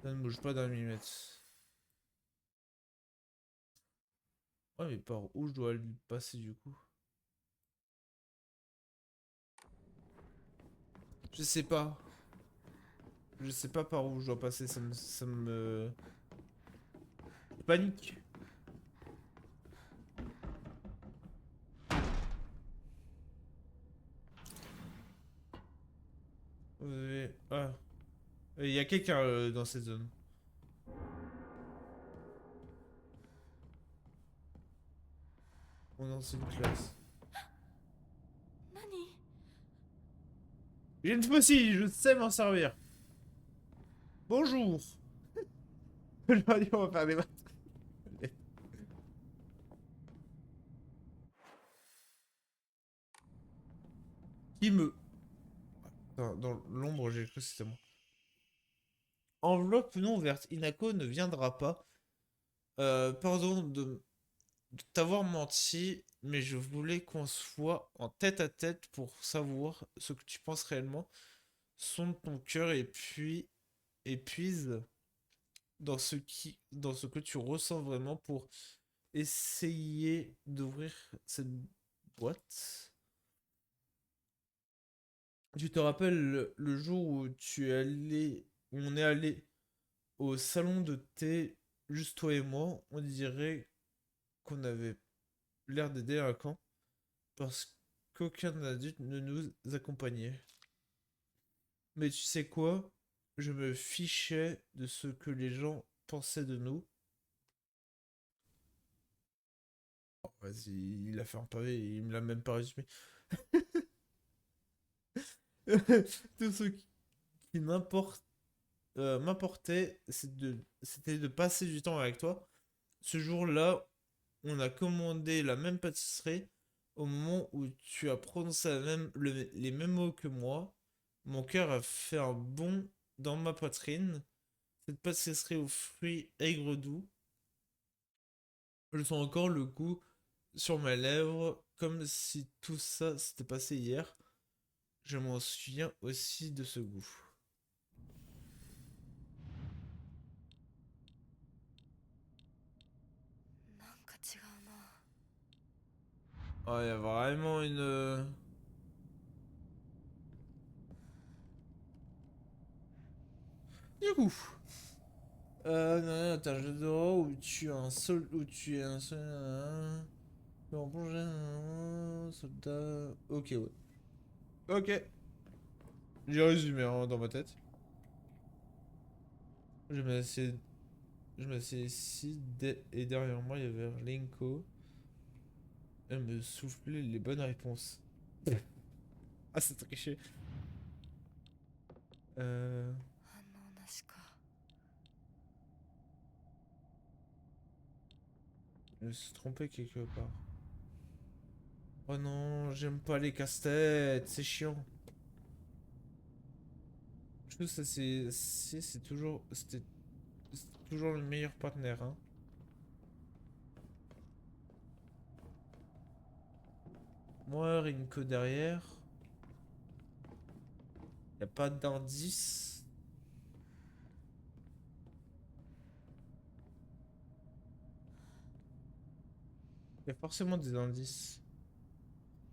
S1: Ça ne bouge pas d'un millimètre. Ouais, mais par où je dois le passer du coup? Je sais pas. Je sais pas par où je dois passer, ça me... Je panique. Vous avez... Ah. Il y a quelqu'un dans cette zone. Mon ancienne classe.
S3: 何？
S1: J'ai une faucille, je sais m'en servir. Bonjour. Je leur dis, on va faire des maths. Qui me... Dans l'ombre, j'ai cru que c'était moi. Enveloppe non ouverte. Inako ne viendra pas. Pardon de t'avoir menti, mais je voulais qu'on soit en tête à tête pour savoir ce que tu penses réellement. Sonde ton cœur et puis épuise dans ce que tu ressens vraiment pour essayer d'ouvrir cette boîte. Tu te rappelles le jour où où on est allé au salon de thé, juste toi et moi, on dirait qu'on avait l'air des délinquants parce qu'aucun adulte ne nous accompagnait. Mais tu sais quoi? Je me fichais de ce que les gens pensaient de nous. Oh, vas-y, il a fait un pavé, il me l'a même pas résumé. Tout ce qui m'importait, c'était de passer du temps avec toi. Ce jour-là, on a commandé la même pâtisserie. Au moment où tu as prononcé les mêmes mots que moi, mon cœur a fait un bond dans ma poitrine. Cette pâtisserie aux fruits aigres doux. Je sens encore le goût sur mes lèvres, comme si tout ça s'était passé hier. Je m'en souviens aussi de ce goût.
S3: なんか違うな。
S1: Oh, il y a vraiment une... Du coup... non, t'as un jeu de rôle où tu es un seul... Où tu es un seul... En plongée... Soldat... Ok, ouais. Ok. J'ai résumé hein, dans ma tête. Je m'assieds... Je m'assieds ici et derrière moi il y avait Linko. Elle me soufflait les bonnes réponses. Ah, c'est triché.
S3: 反応なしか。
S1: Je me suis trompé quelque part. Oh non, j'aime pas les casse-têtes, c'est chiant. Je trouve que ça c'est toujours c'est toujours le meilleur partenaire hein. Moi, Rinko derrière. Y a pas d'indice. Y a forcément des indices.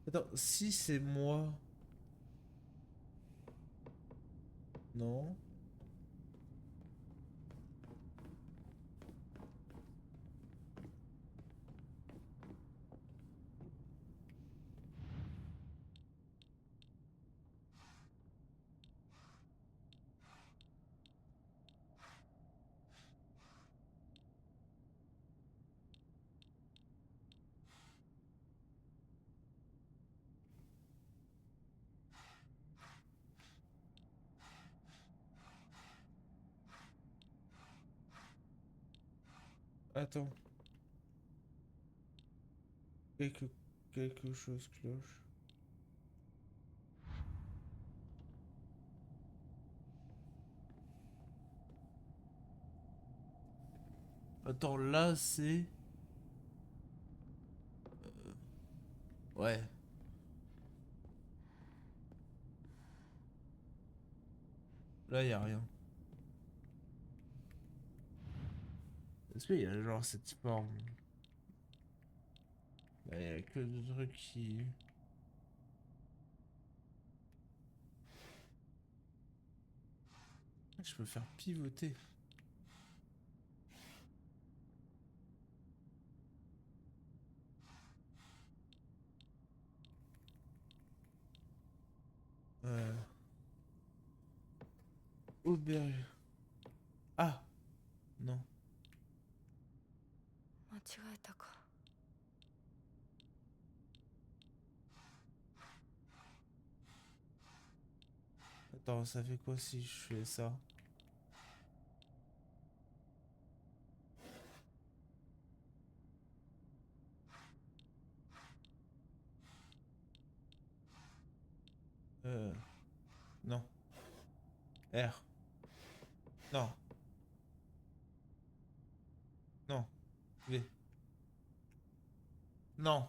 S1: Attends, si c'est moi. Non. Attends. Quelque chose cloche. Attends, là c'est... Ouais. Là y a rien. Est-ce qu'il y a genre cette forme? Bah, y a que des trucs qui... Je peux faire pivoter. Euh... Auberge. Ah! Non.
S3: 間違えたか。
S1: Attends, ça fait quoi si je fais ça? Non. R. Non. Non. V. Non.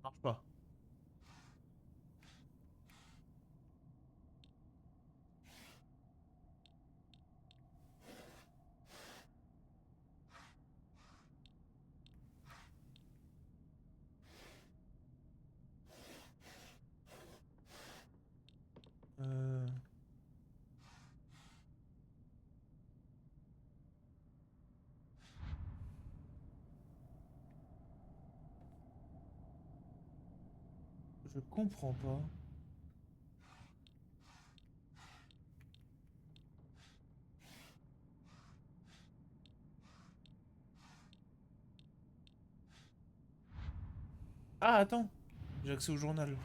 S1: Marche pas. Euh... Je comprends pas. Ah, attends. J'ai accès au journal.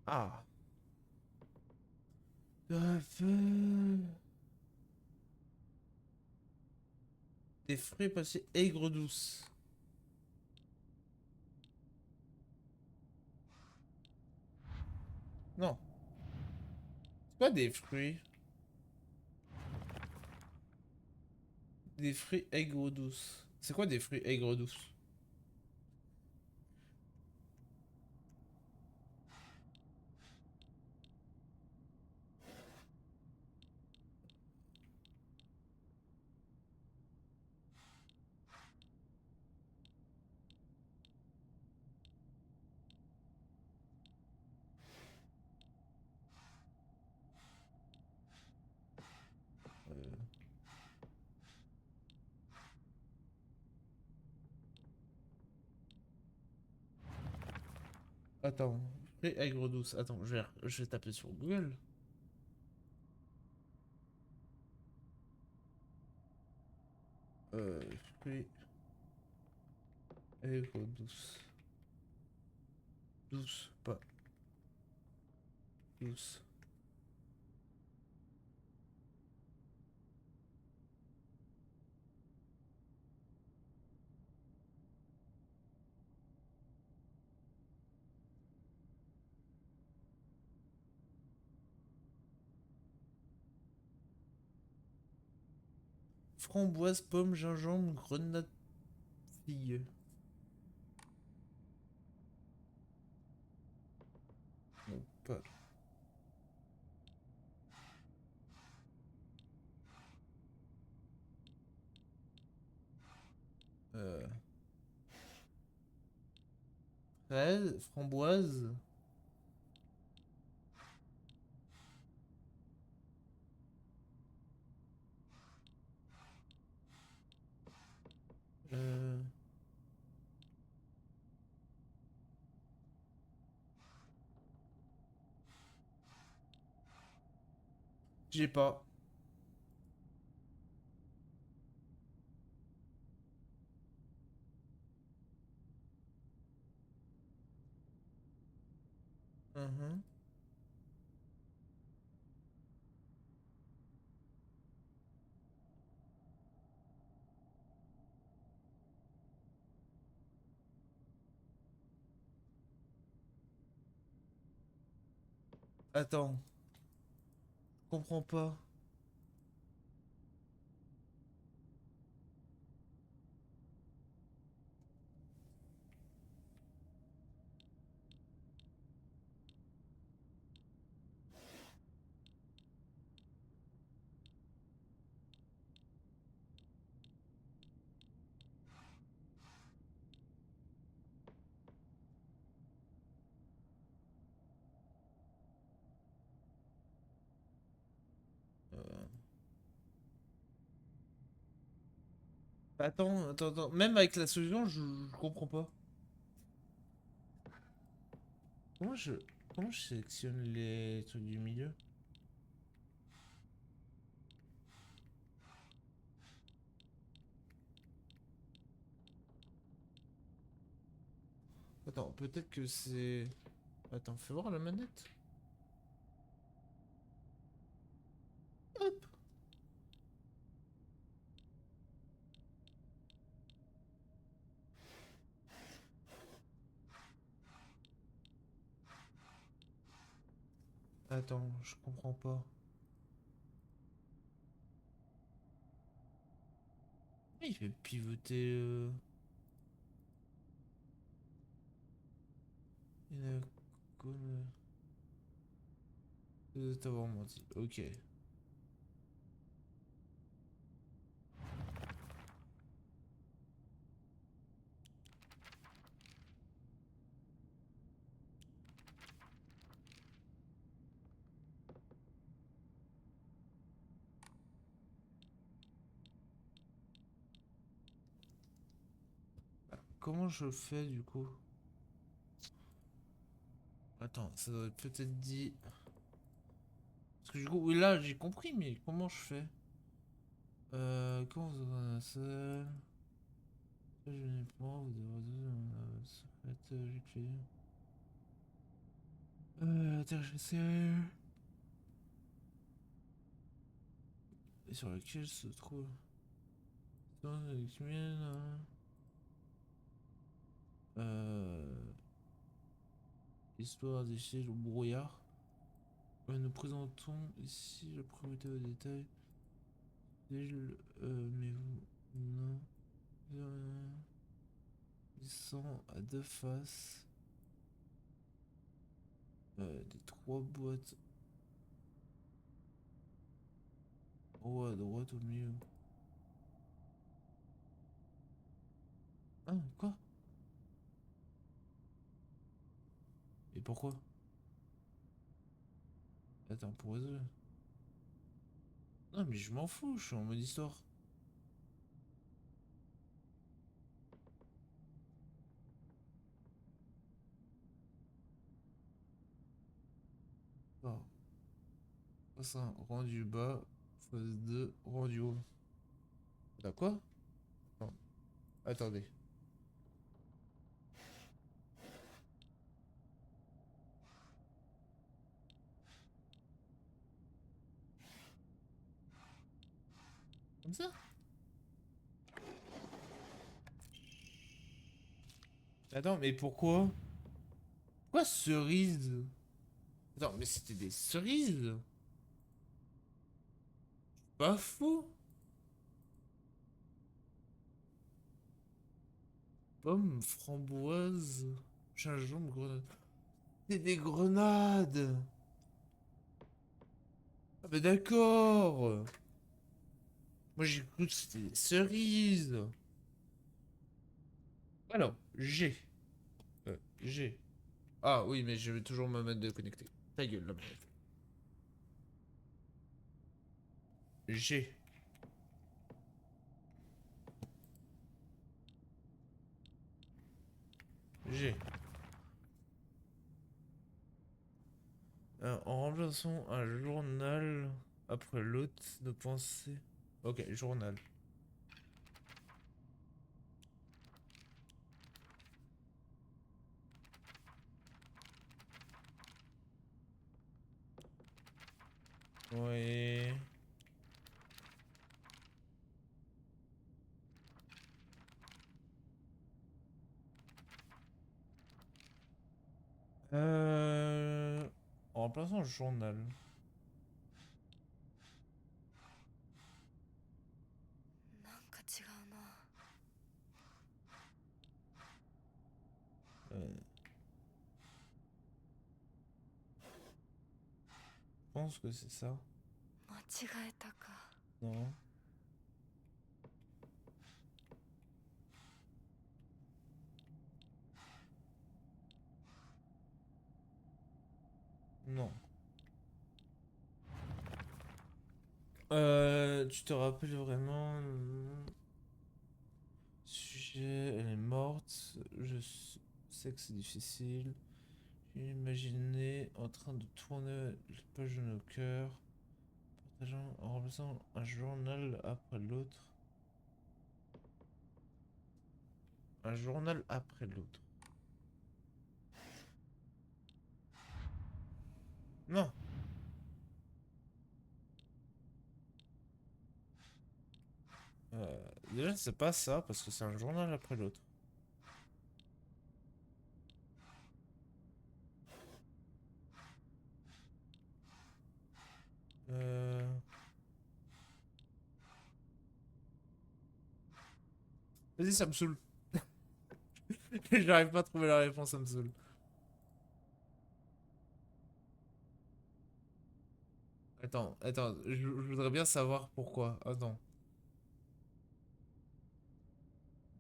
S1: Ah. Des fruits passés aigre douce. Non. C'est quoi des fruits? Des fruits aigre douce. C'est quoi des fruits aigre douce? Attends. Fruits aigre douce. Attends, je vais taper sur Google. Fruits aigre douce. Douce, pas douce. Framboise, pomme, gingembre, grenade, figue. Non, pas. Euh... Fraise, framboise. Euh... J'ai pas. Mhm. Attends. Je comprends pas. Attends. Même avec la solution, je comprends pas. Comment je... Comment je sélectionne les trucs du milieu? Attends, peut-être que c'est... Attends, fais voir la manette. Hop. Attends, je comprends pas. Il fait pivoter... Une icône... T'as vraiment menti. Ok. Comment je fais du coup? Attends, ça doit être peut-être dit... Parce que du coup, oui là j'ai compris, mais comment je fais? Comment ça ça je n'ai pas, vous devrez... Ça va être... j'ai créé... attends, j'essaie... Et sur laquelle se trouve... Dans avec mienne, Histoire d'échelle au brouillard. Nous présentons ici la priorité aux détails. Mais vous... Non... Ils sont à deux faces. Des trois boîtes. En haut à droite, au milieu. Ah, quoi? Et pourquoi? Attends, pour résoudre. Non, mais je m'en fous, je suis en mode histoire. Ah. Phase 1, rendu bas. Phase 2, rendu haut. T'as quoi? Non. Attendez. Comme ça? Attends, mais pourquoi? Pourquoi cerise? Attends, mais c'était des cerises? Pas fou? Pomme, framboise, gingembre, grenade. C'est des grenades! Ah bah d'accord! Moi j'ai cru que c'était des cerises! Alors, G. Ah oui, mais je vais toujours me mettre de connecter. Ta gueule, la manette. G. G. En remplaçant un journal après l'autre de pensée. Ok, journal. Ouais. En remplaçant le journal. Je pense que c'est ça. Non. Non. Tu te rappelles vraiment... Sujet, elle est morte. Je sais que c'est difficile. J'ai imaginé en train de tourner les pages de nos cœurs, partageant, en remplaçant un journal après l'autre. Un journal après l'autre. Non. Déjà, c'est pas ça, parce que c'est un journal après l'autre. Vas-y, ça me saoule. J'arrive pas à trouver la réponse, ça me saoule. Attends, je voudrais bien savoir pourquoi. Attends.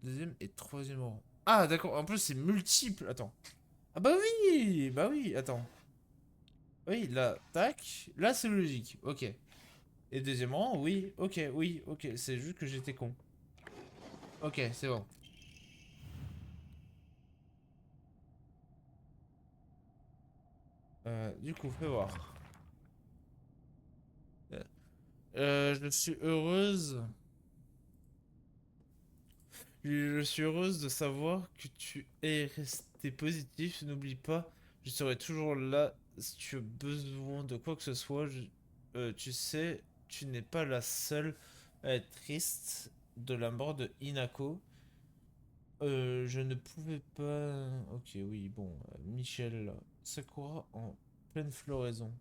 S1: Deuxième et troisième rang. Ah, d'accord, en plus c'est multiple. Attends. Ah bah oui, attends. Oui, là, tac. Là, c'est logique, ok. Et deuxième rang, oui, ok. C'est juste que j'étais con. Ok, c'est bon. Du coup, fais voir. Je suis heureuse. Je suis heureuse de savoir que tu es resté positif. N'oublie pas, je serai toujours là si tu as besoin de quoi que ce soit. Tu sais, tu n'es pas la seule à être triste de la mort de Hinako. Je ne pouvais pas... Ok, oui, bon. Michel, Sakura en pleine floraison.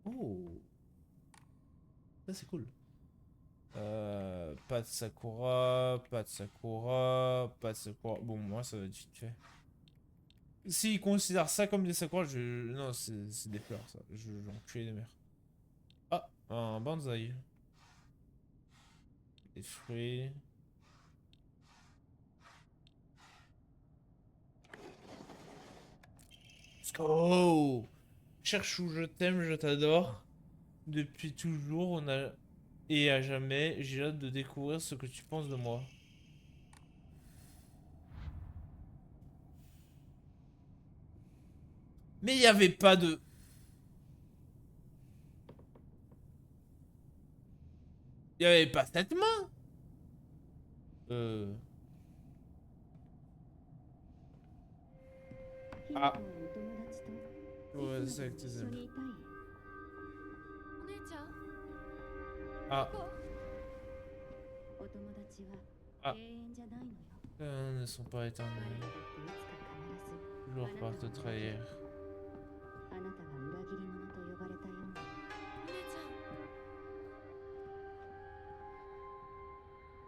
S1: Oh, ça c'est cool. Pas de Sakura, pas de Sakura, pas de Sakura. Bon, moi ça va être vite fait. S'ils considèrent ça comme des Sakura, je... Non, c'est des fleurs, ça. Je vais enculer des mères. Ah, un bonsaï. Des fruits. Oh! Cherche où je t'aime, je t'adore. Depuis toujours, on a... Et à jamais, j'ai hâte de découvrir ce que tu penses de moi. Mais il n'y avait pas de... Il n'y avait pas cette main. Ah. Ouais, c'est avec tes amis.
S3: お姉ちゃん
S1: Ah.
S3: ここ
S5: お友達は
S1: Ah.
S5: 永遠じゃないのよ。
S1: Ne sont pas éternels.
S5: 彼らだっていつか
S1: Toujours par te trahir.
S5: あなたが裏切り者と呼ばれたように。
S3: お姉ちゃん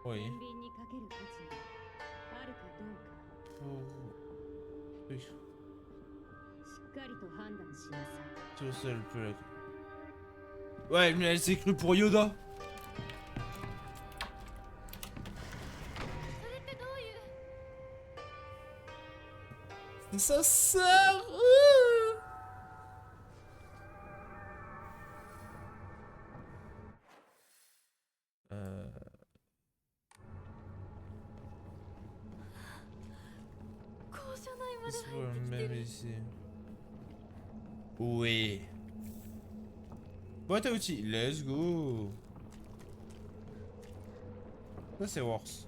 S1: Oui.
S5: 天秤にかける価値があるかどうか
S1: Oh. Oui.
S5: しっかりと判断しなさい。
S1: Tout seul peut la... Ouais, mais elle s'est crue pour Yoda.
S3: それってどういう
S1: C'est sa sœur. Euh...
S3: 校舎内まで
S1: Ils sont
S3: 入ってきて
S1: même
S3: る
S1: ici. Oui. Boîte à outils, let's go. Ça c'est worse.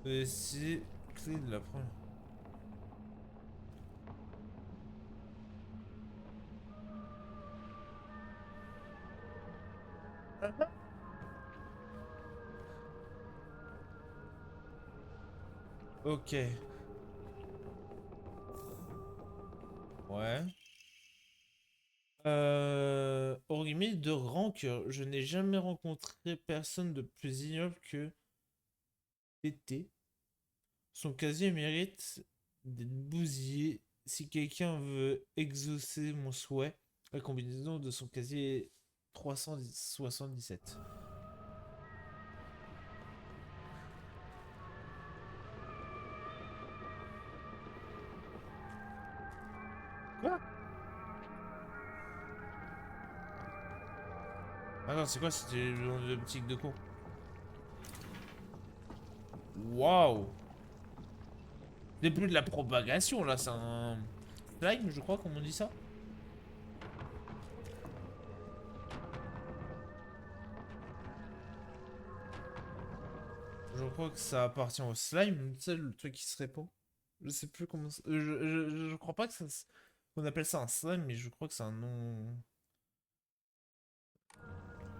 S1: Et si... Clé de la première. Ok. Ouais, Ouais. Origami de rancœur. Je n'ai jamais rencontré personne de plus ignoble que TT. Son casier mérite d'être bousillé. Si quelqu'un veut exaucer mon souhait, la combinaison de son casier est 377. Quoi? Attends, c'est quoi? C'était le nom de boutique de con. Waouh! C'est plus de la propagation là, c'est un slime, je crois, comme on dit ça. Je crois que ça appartient au slime, tu sais, le truc qui se répand. Je sais plus comment. Je crois pas que ça. On appelle ça un slime, mais je crois que c'est un nom.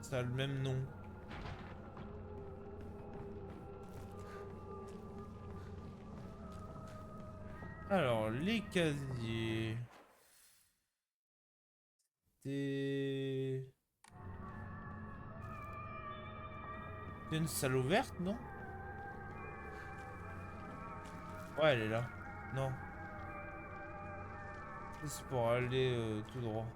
S1: Ça a le même nom. Alors, les casiers. C'est. C'est une salle ouverte, non? Ouais, elle est là. Non. C'est pour aller tout droit.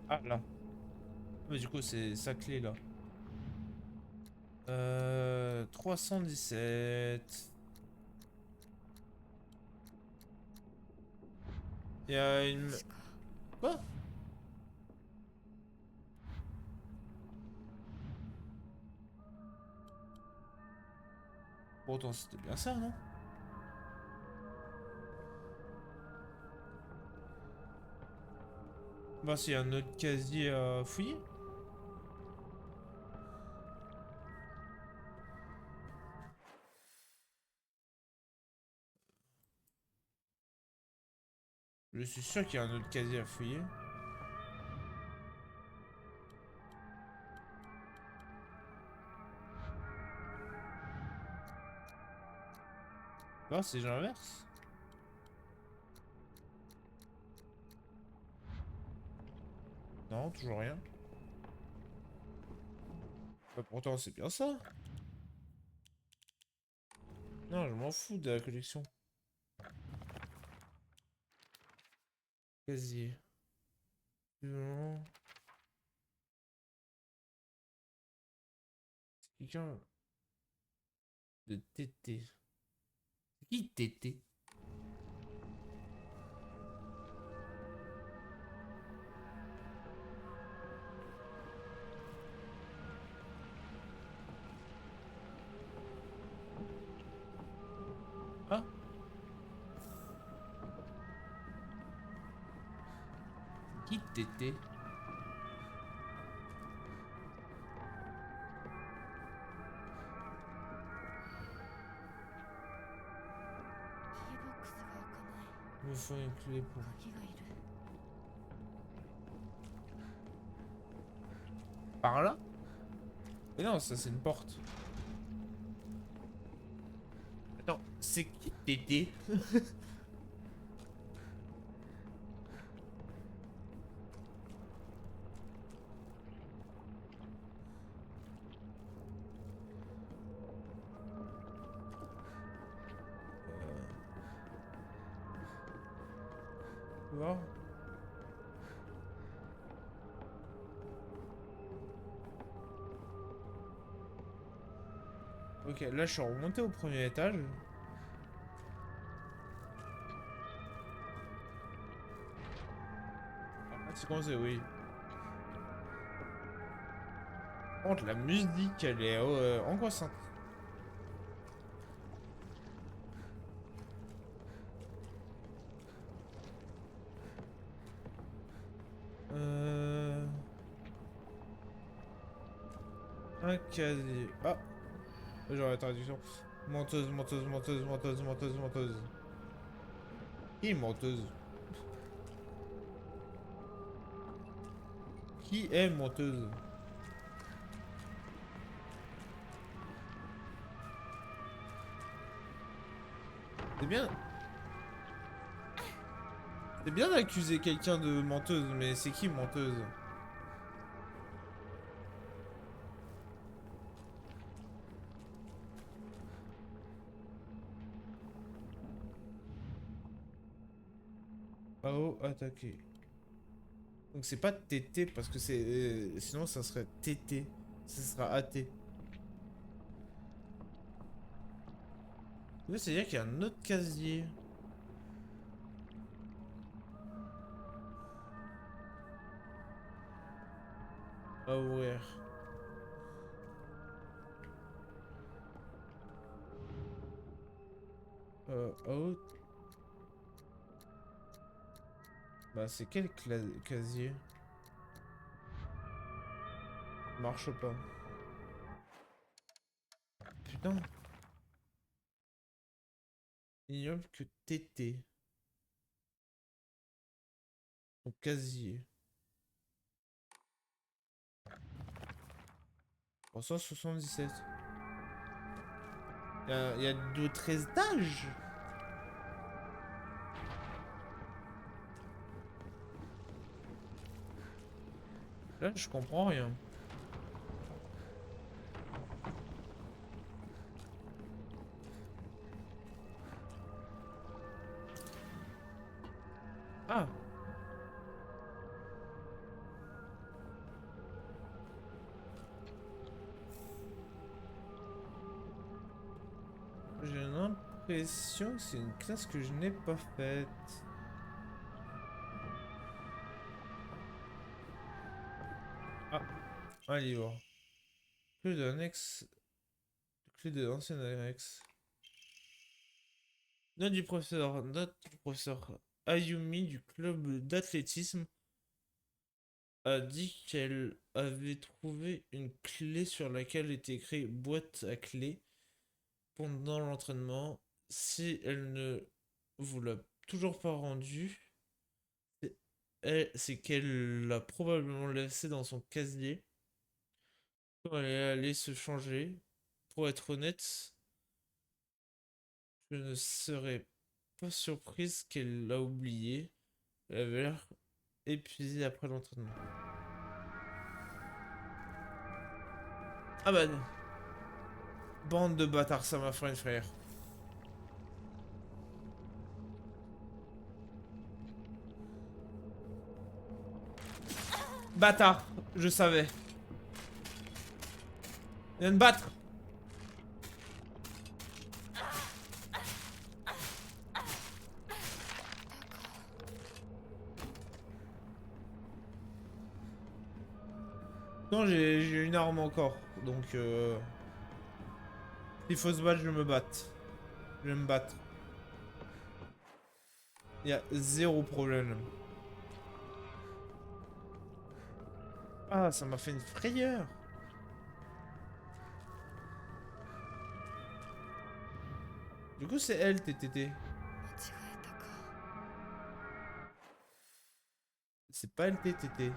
S1: Ah, là. Mais du coup, c'est sa clé, là. 317. Il y a une... Quoi? Pourtant, c'était bien ça, non? Bah, s'il y a un autre casier à fouiller. Je suis sûr qu'il y a un autre casier à fouiller. Là, c'est l'inverse. Non, toujours rien. Bah, pourtant, c'est bien ça. Non, je m'en fous de la collection. Casier. Non. C'est quelqu'un de TT. C'est qui TT? Ah? Qui TT? Il me faut une clé pour... Par là? Mais non, ça c'est une porte. Attends, c'est qui TT? Tu vois? Ok, là je suis remonté au premier étage. Ah, c'est commencé, oui. Par contre, la musique, elle est angoissante. Un casier. Ah! J'aurais la traduction. Menteuse, menteuse, menteuse, menteuse, menteuse, menteuse. Qui est menteuse? Qui est menteuse? C'est bien. C'est bien d'accuser quelqu'un de menteuse, mais c'est qui menteuse? AO attaqué. Donc c'est pas TT parce que c'est... sinon ça serait TT. Ça sera AT. Là c'est-à-dire qu'il y a un autre casier. À ouvrir. Out. Bah c'est quel casier? Marche pas. Putain. Ignoble que TT. Au casier. 377. Il y a d'autres étages. Là, je comprends rien. Ah. J'ai l'impression que c'est une classe que je n'ai pas faite. Ah, un livre. Clé de l'annexe. Clé de l'ancienne annexe. Note du professeur. Note du professeur Ayumi du club d'athlétisme a dit qu'elle avait trouvé une clé sur laquelle était écrit boîte à clé pendant l'entraînement. Si elle ne vous l'a toujours pas rendue, c'est qu'elle l'a probablement laissé dans son casier quand elle est allée se changer. Pour être honnête, je ne serais pas surprise qu'elle l'a oublié. Elle avait l'air épuisée après l'entraînement. Ah bah, bande de bâtards, ça m'a fait frère. Bâtard, je savais. Viens me battre. Non, j'ai une arme encore, donc s'il faut se battre, je me batte. Je vais me battre. Il y a zéro problème. Ah, ça m'a fait une frayeur. Du coup, c'est elle, TTT. C'est pas elle, TTT.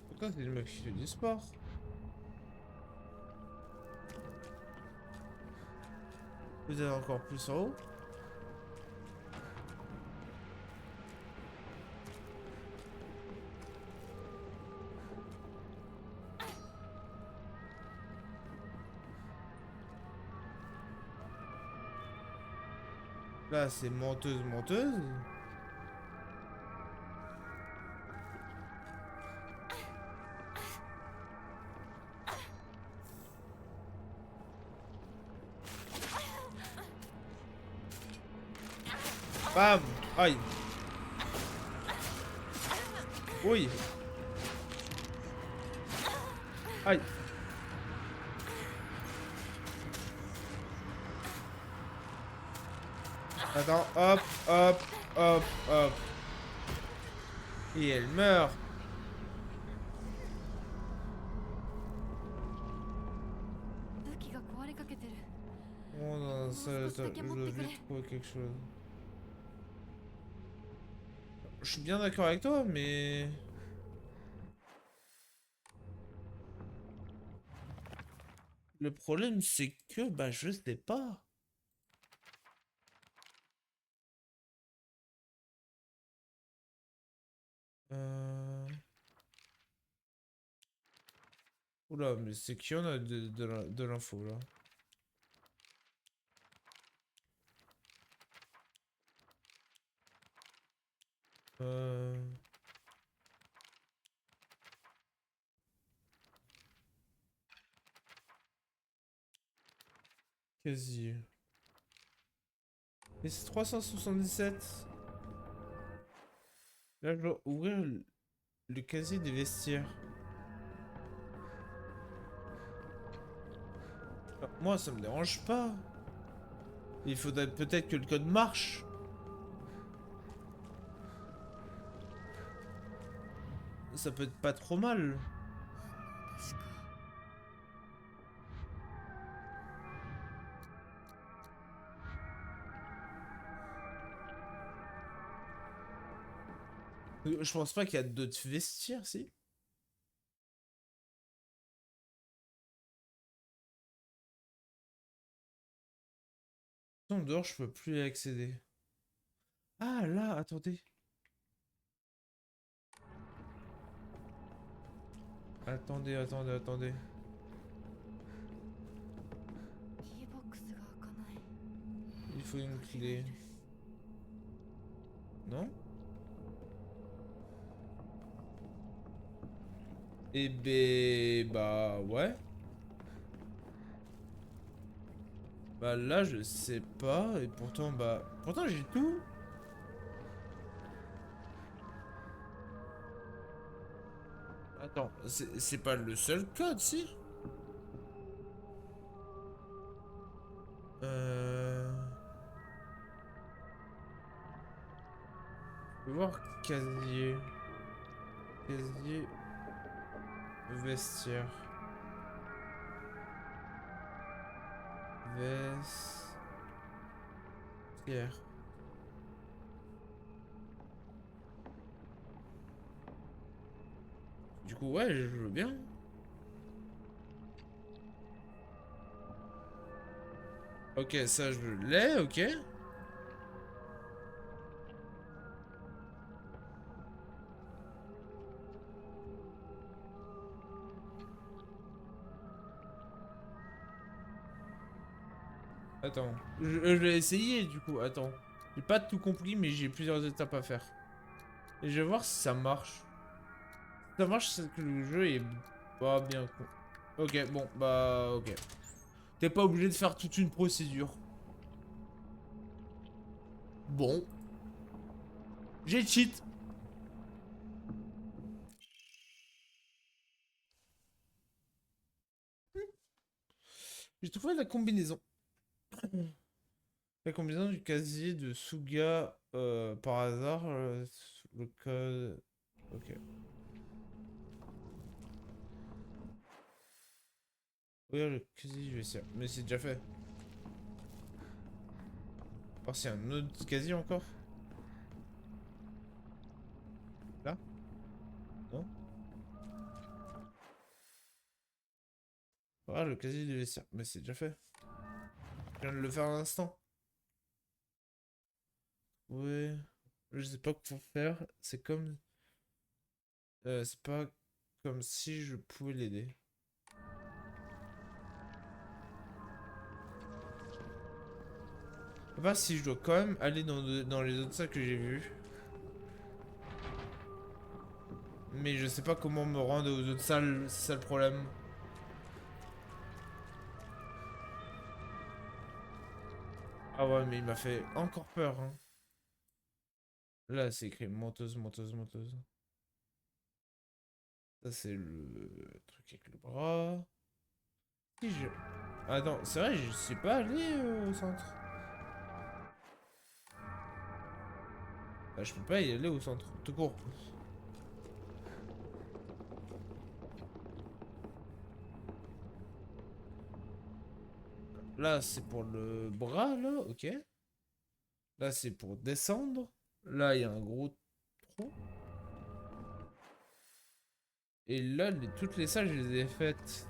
S1: Pourquoi c'est le mec qui fait du sport? Peut-être encore plus en haut. Là, c'est menteuse, menteuse. Bam! Aïe! Oui! Aïe! Attends, hop, hop, hop, hop. Et elle meurt. Oh non, ça, je dois vite trouver quelque chose. je suis bien d'accord avec toi, mais... Le problème, c'est que, bah, je sais pas. Euh... Oula, mais c'est qui en a de l'info, là? Euh... Quasi. Et c'est 377. Là, je dois ouvrir le casier des vestiaires. Ah, moi, ça me dérange pas. Il faudrait peut-être que le code marche. Ça peut être pas trop mal.
S3: 確か
S1: Je pense pas qu'il y a d'autres vestiaires, si. Non, dehors, je peux plus y accéder. Ah, là, attendez. Attendez.
S3: キーボックスが開かない
S1: Il faut une clé. Non? Eh ben... Bah, ouais. Bah là, je sais pas. Et pourtant, bah... Pourtant, j'ai tout. Attends, c'est pas le seul code, si? Euh... Je vais voir casier. Casier... Vestiaire. Vestiaire. Du coup, ouais, je veux bien. Ok, ça, je l'ai, ok. Attends, je vais essayer du coup, attends. J'ai pas tout compris, mais j'ai plusieurs étapes à faire. Et je vais voir si ça marche. Si ça marche, c'est que le jeu est pas bien con. Ok, bon, bah, ok. T'es pas obligé de faire toute une procédure. Bon. J'ai cheat. J'ai trouvé la combinaison. La combinaison du casier de Suga par hasard. Le code... Ok. Regarde le casier, je vais essayer. Mais c'est déjà fait. Oh, c'est un autre casier encore. Là? Non? Ah, le casier du vestiaire. Mais c'est déjà fait. Je viens de le faire à l'instant. Ouais. Je sais pas quoi faire. C'est comme... c'est pas comme si je pouvais l'aider. Bah si, je dois quand même aller dans les autres salles que j'ai vues. Mais je sais pas comment me rendre aux autres salles, c'est ça le problème. Ah ouais, mais il m'a fait encore peur, hein. Là, c'est écrit menteuse. Ça, c'est le truc avec le bras. Si je... Attends, c'est vrai, je suis pas allé au centre. Bah, je peux pas y aller au centre, tout court. Là, c'est pour le bras, là, ok. Là, c'est pour descendre. Là, il y a un gros Et là, toutes les salles, je les ai faites.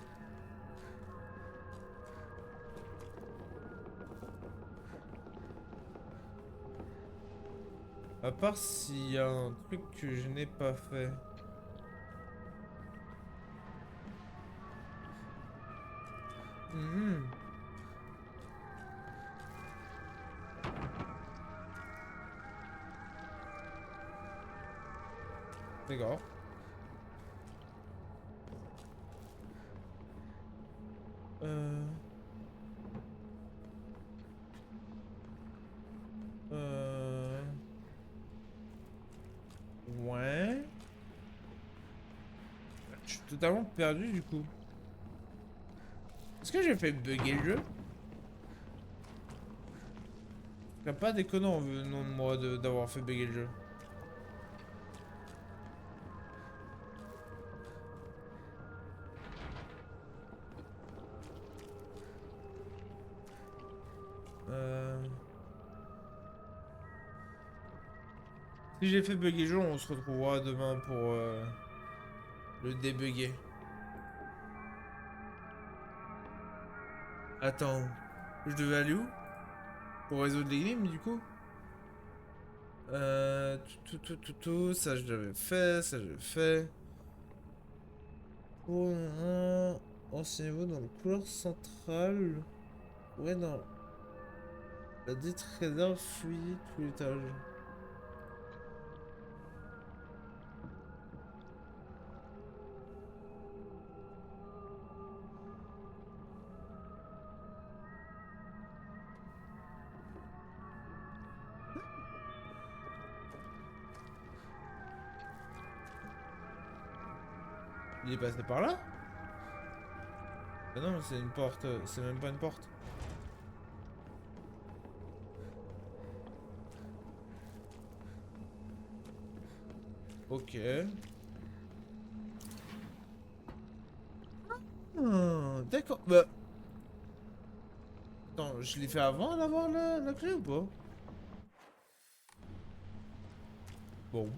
S1: À part s'il y a un truc que je n'ai pas fait. Mhm. D'accord. Euh... Euh... Ouais. Je suis totalement perdu du coup. Est-ce que j'ai fait bugger le jeu? C'est pas déconnant venant de moi d'avoir fait bugger le jeu. Si j'ai fait bugger le jeu, on se retrouvera demain pour le débugger. Attends, je devais aller où? Pour résoudre l'énigme du coup? Ça je l'avais fait, ça je l'avais fait. Pour un enseignez-vous dans le couloir central. Ouais, dans la dite réserve fouillée tout l'étage. Il est passé par là? Ah non, c'est une porte, c'est même pas une porte. Ok. Ah, d'accord. Bah. Attends, je l'ai fait avant d'avoir la clé ou pas? Bon.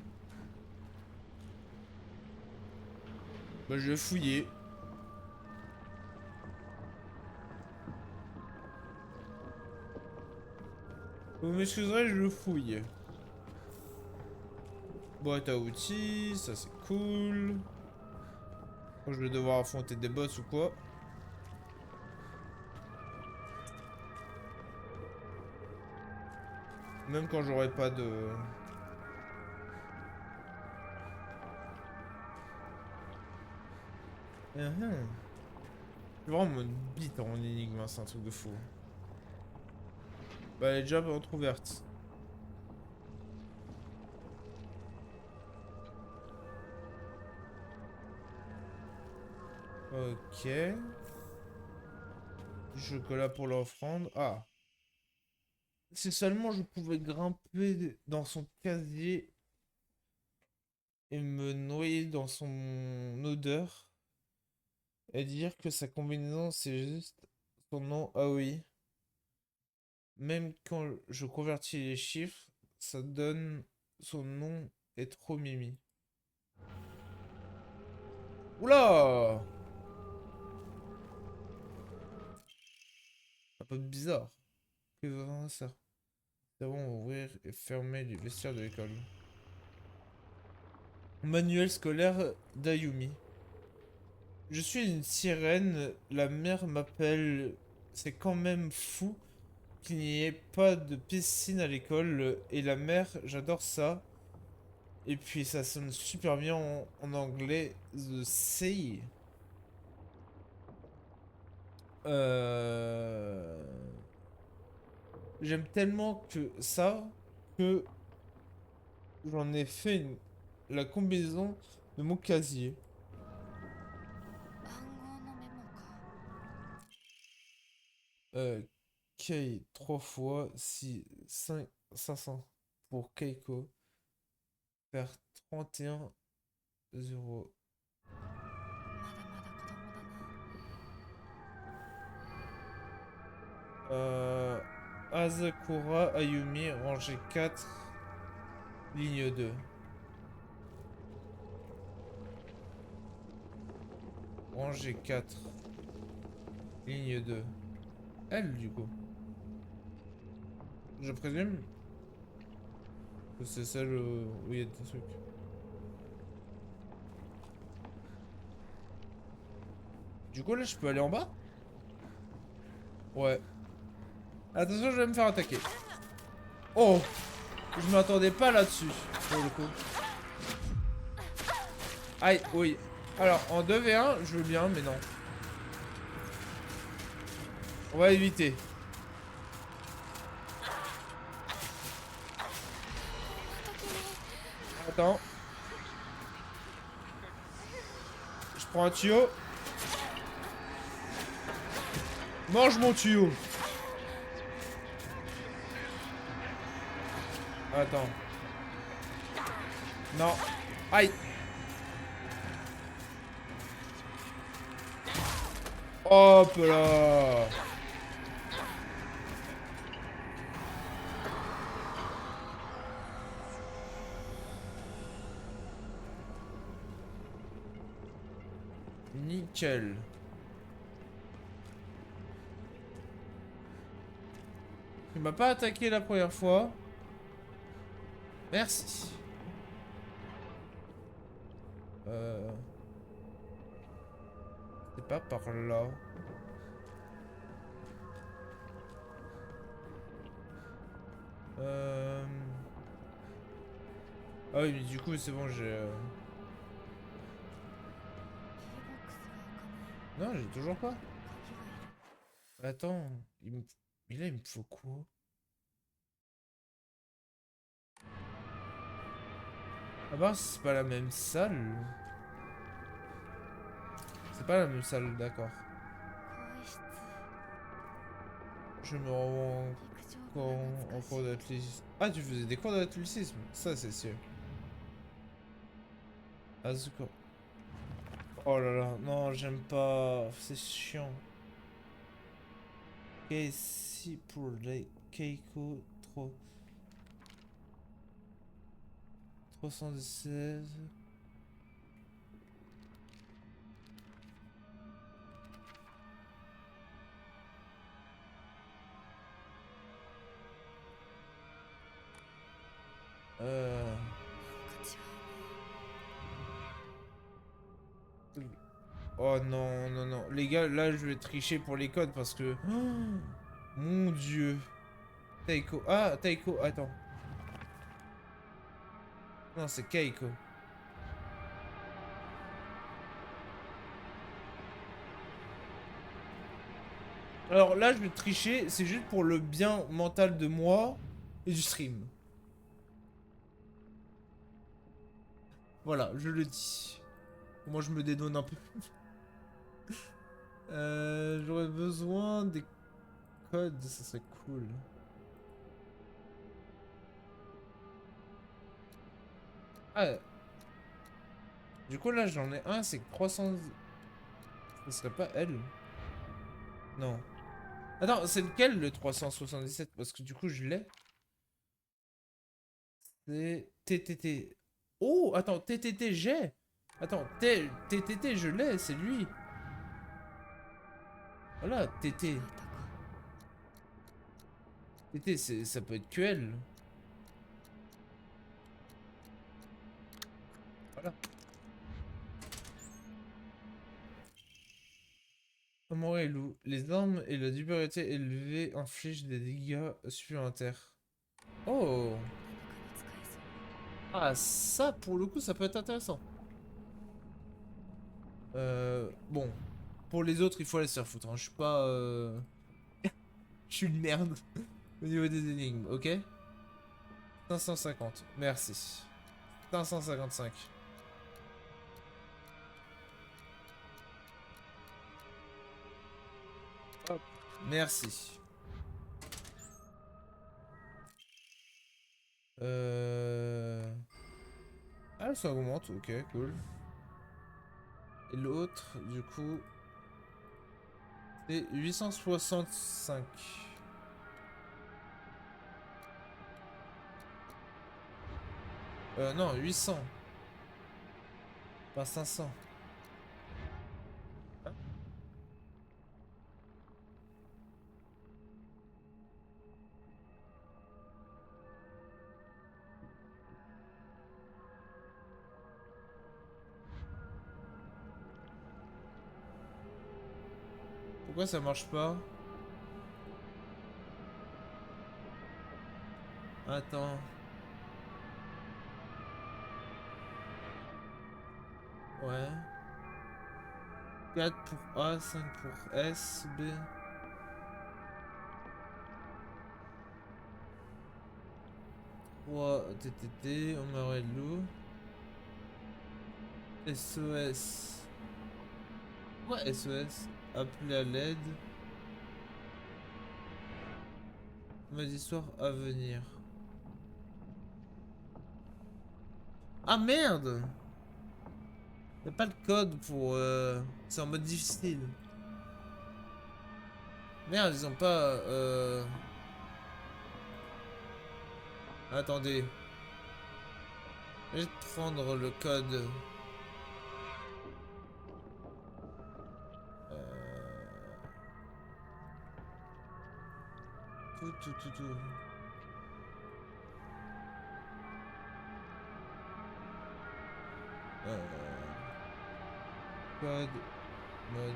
S1: Bah, je vais fouiller. Vous m'excuserez, je fouille. Boîte à outils, ça c'est cool. Quand je vais devoir affronter des boss ou quoi. Même quand j'aurai pas de... C'est vraiment une bite en énigme, hein, c'est un truc de fou. Bah, elle est déjà entrouverte. Ok. Du chocolat pour l'offrande. Ah. Si seulement je pouvais grimper dans son casier et me noyer dans son odeur et dire que sa combinaison c'est juste son nom. Ah oui. Même quand je convertis les chiffres, ça donne son nom est trop mimi. Oula! Un peu bizarre. Que va ça? Nous avons ouvrir et fermer les vestiaires de l'école. Manuel scolaire d'Ayumi. Je suis une sirène, la mère m'appelle. C'est quand même fou qu'il n'y ait pas de piscine à l'école. Et la mère, j'adore ça. Et puis ça sonne super bien en anglais. The Sea. Euh... J'aime tellement que ça que j'en ai fait la combinaison de mon casier.
S2: 暗号のメモか。
S1: Kei 3 fois 6, 5, 500 pour Keiko. Faire 31 0.
S2: まだまだ子供だな。
S1: Azakura Ayumi, rangée 4, ligne 2. Rangée 4. Ligne 2. Elle, du coup. Je présume que c'est celle où il y a des trucs. Du coup, là, je peux aller en bas? Ouais. Attention, je vais me faire attaquer. Oh! Je m'attendais pas là-dessus, pour le coup. Aïe, oui. Alors, en 2v1, je veux bien, mais non. On va éviter. Attends. Je prends un tuyau. Mange mon tuyau. Attends. Non. Aïe. Hop là. Nickel. Il m'a pas attaqué la première fois. Merci. C'est pas par là. Ah oui, mais du coup, c'est bon, j'ai... Non, j'ai toujours pas. Attends, mais là, il me faut quoi? Ah bah, c'est pas la même salle. C'est pas la même salle, d'accord. Je me rends en cours d'athlétisme. Ah, tu faisais des cours d'athlétisme? Ça, c'est sûr. Azuko. Oh là là, non, j'aime pas. C'est chiant. Casey pour les Keiko 316. Oh non, non, non. Les gars, là, je vais tricher pour les codes parce que... Oh, mon dieu. Taiko. Ah, Taiko, attends. Non, c'est Keiko. Alors là, je vais tricher. C'est juste pour le bien mental de moi et du stream. Voilà, je le dis. Moi, je me dédonne un peu. J'aurais besoin des codes, ça serait cool. Ah. Du coup, là, j'en ai un, c'est 300... Ce serait pas elle? Non. Attends, c'est lequel, le 377? Parce que du coup, je l'ai. C'est TTT. Oh, attends, TTT, j'ai. Attends, TTT, je l'ai, c'est lui. Voilà, TT. TT, ça peut être QL. Voilà. Morelou, les armes et la durabilité élevée infligent des dégâts supplémentaires. Oh! Ah, ça, pour le coup, ça peut être intéressant. Bon. Pour les autres, il faut aller se faire foutre. Hein. Je suis pas... Je suis une merde au niveau des énigmes, ok? 550, merci. 555. Hop, merci. Ah, ça augmente, ok, cool. Et l'autre, du coup... C'est 865. Non, 800. Pas 500. Hein? Pourquoi ça marche pas? Attends. Ouais. 4 pour A, 5 pour S, B. TTT, Omarello. SOS. Ouais, SOS. Appeler à l'aide. Mode histoire à venir. Ah merde! Y'a pas le code pour... C'est en mode difficile. Merde, ils ont pas... Attendez. Je vais prendre le code. Tout. Code. Mode.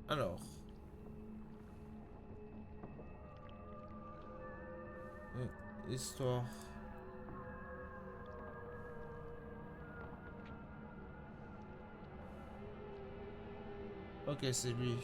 S1: Alors. Histoire. Ok, c'est lui.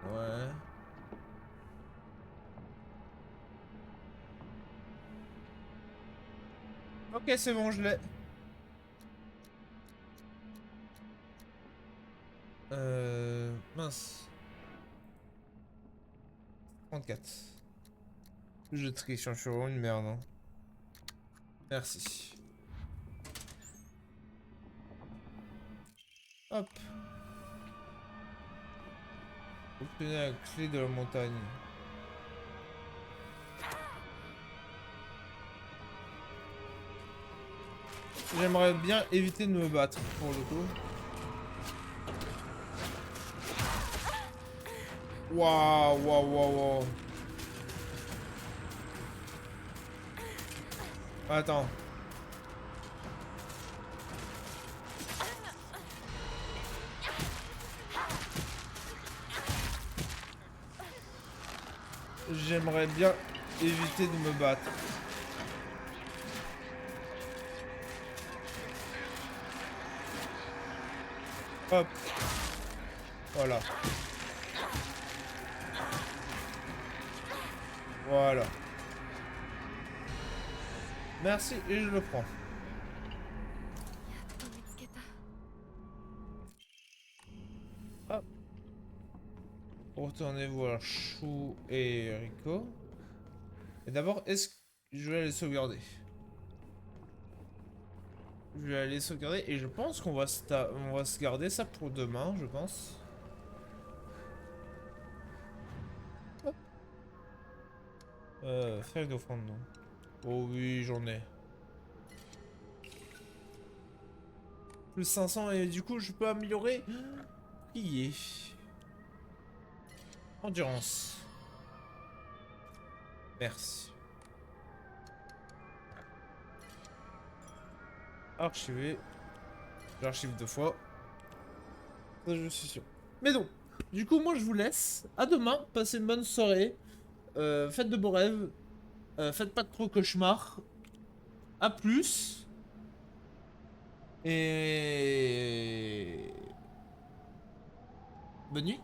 S1: Ouais. Ok, c'est bon, je l'ai. Mince. 34. Je triche, je suis vraiment une merde. Hein. Merci. Hop. Obtenez la clé de la montagne. J'aimerais bien éviter de me battre pour le coup. Waouh. Attends. J'aimerais bien éviter de me battre. Hop. Voilà. Voilà. Merci et je le prends.
S3: やっと見つけた。
S1: Retournez voir Chou et Rico. Et d'abord, est-ce que je vais aller sauvegarder? Je vais aller sauvegarder et je pense qu'on va se garder ça pour demain, je pense. Hop. Feuille d'offrande, non. Oh oui, j'en ai. Plus 500 et du coup, je peux améliorer. Prier. Endurance. Merci. Archiver. J'archive 2 fois. Ça, je suis sûr. Mais donc, du coup, moi, je vous laisse. À demain. Passez une bonne soirée. Faites de beaux rêves. Faites pas de trop cauchemars. À plus. Et... Bonne nuit.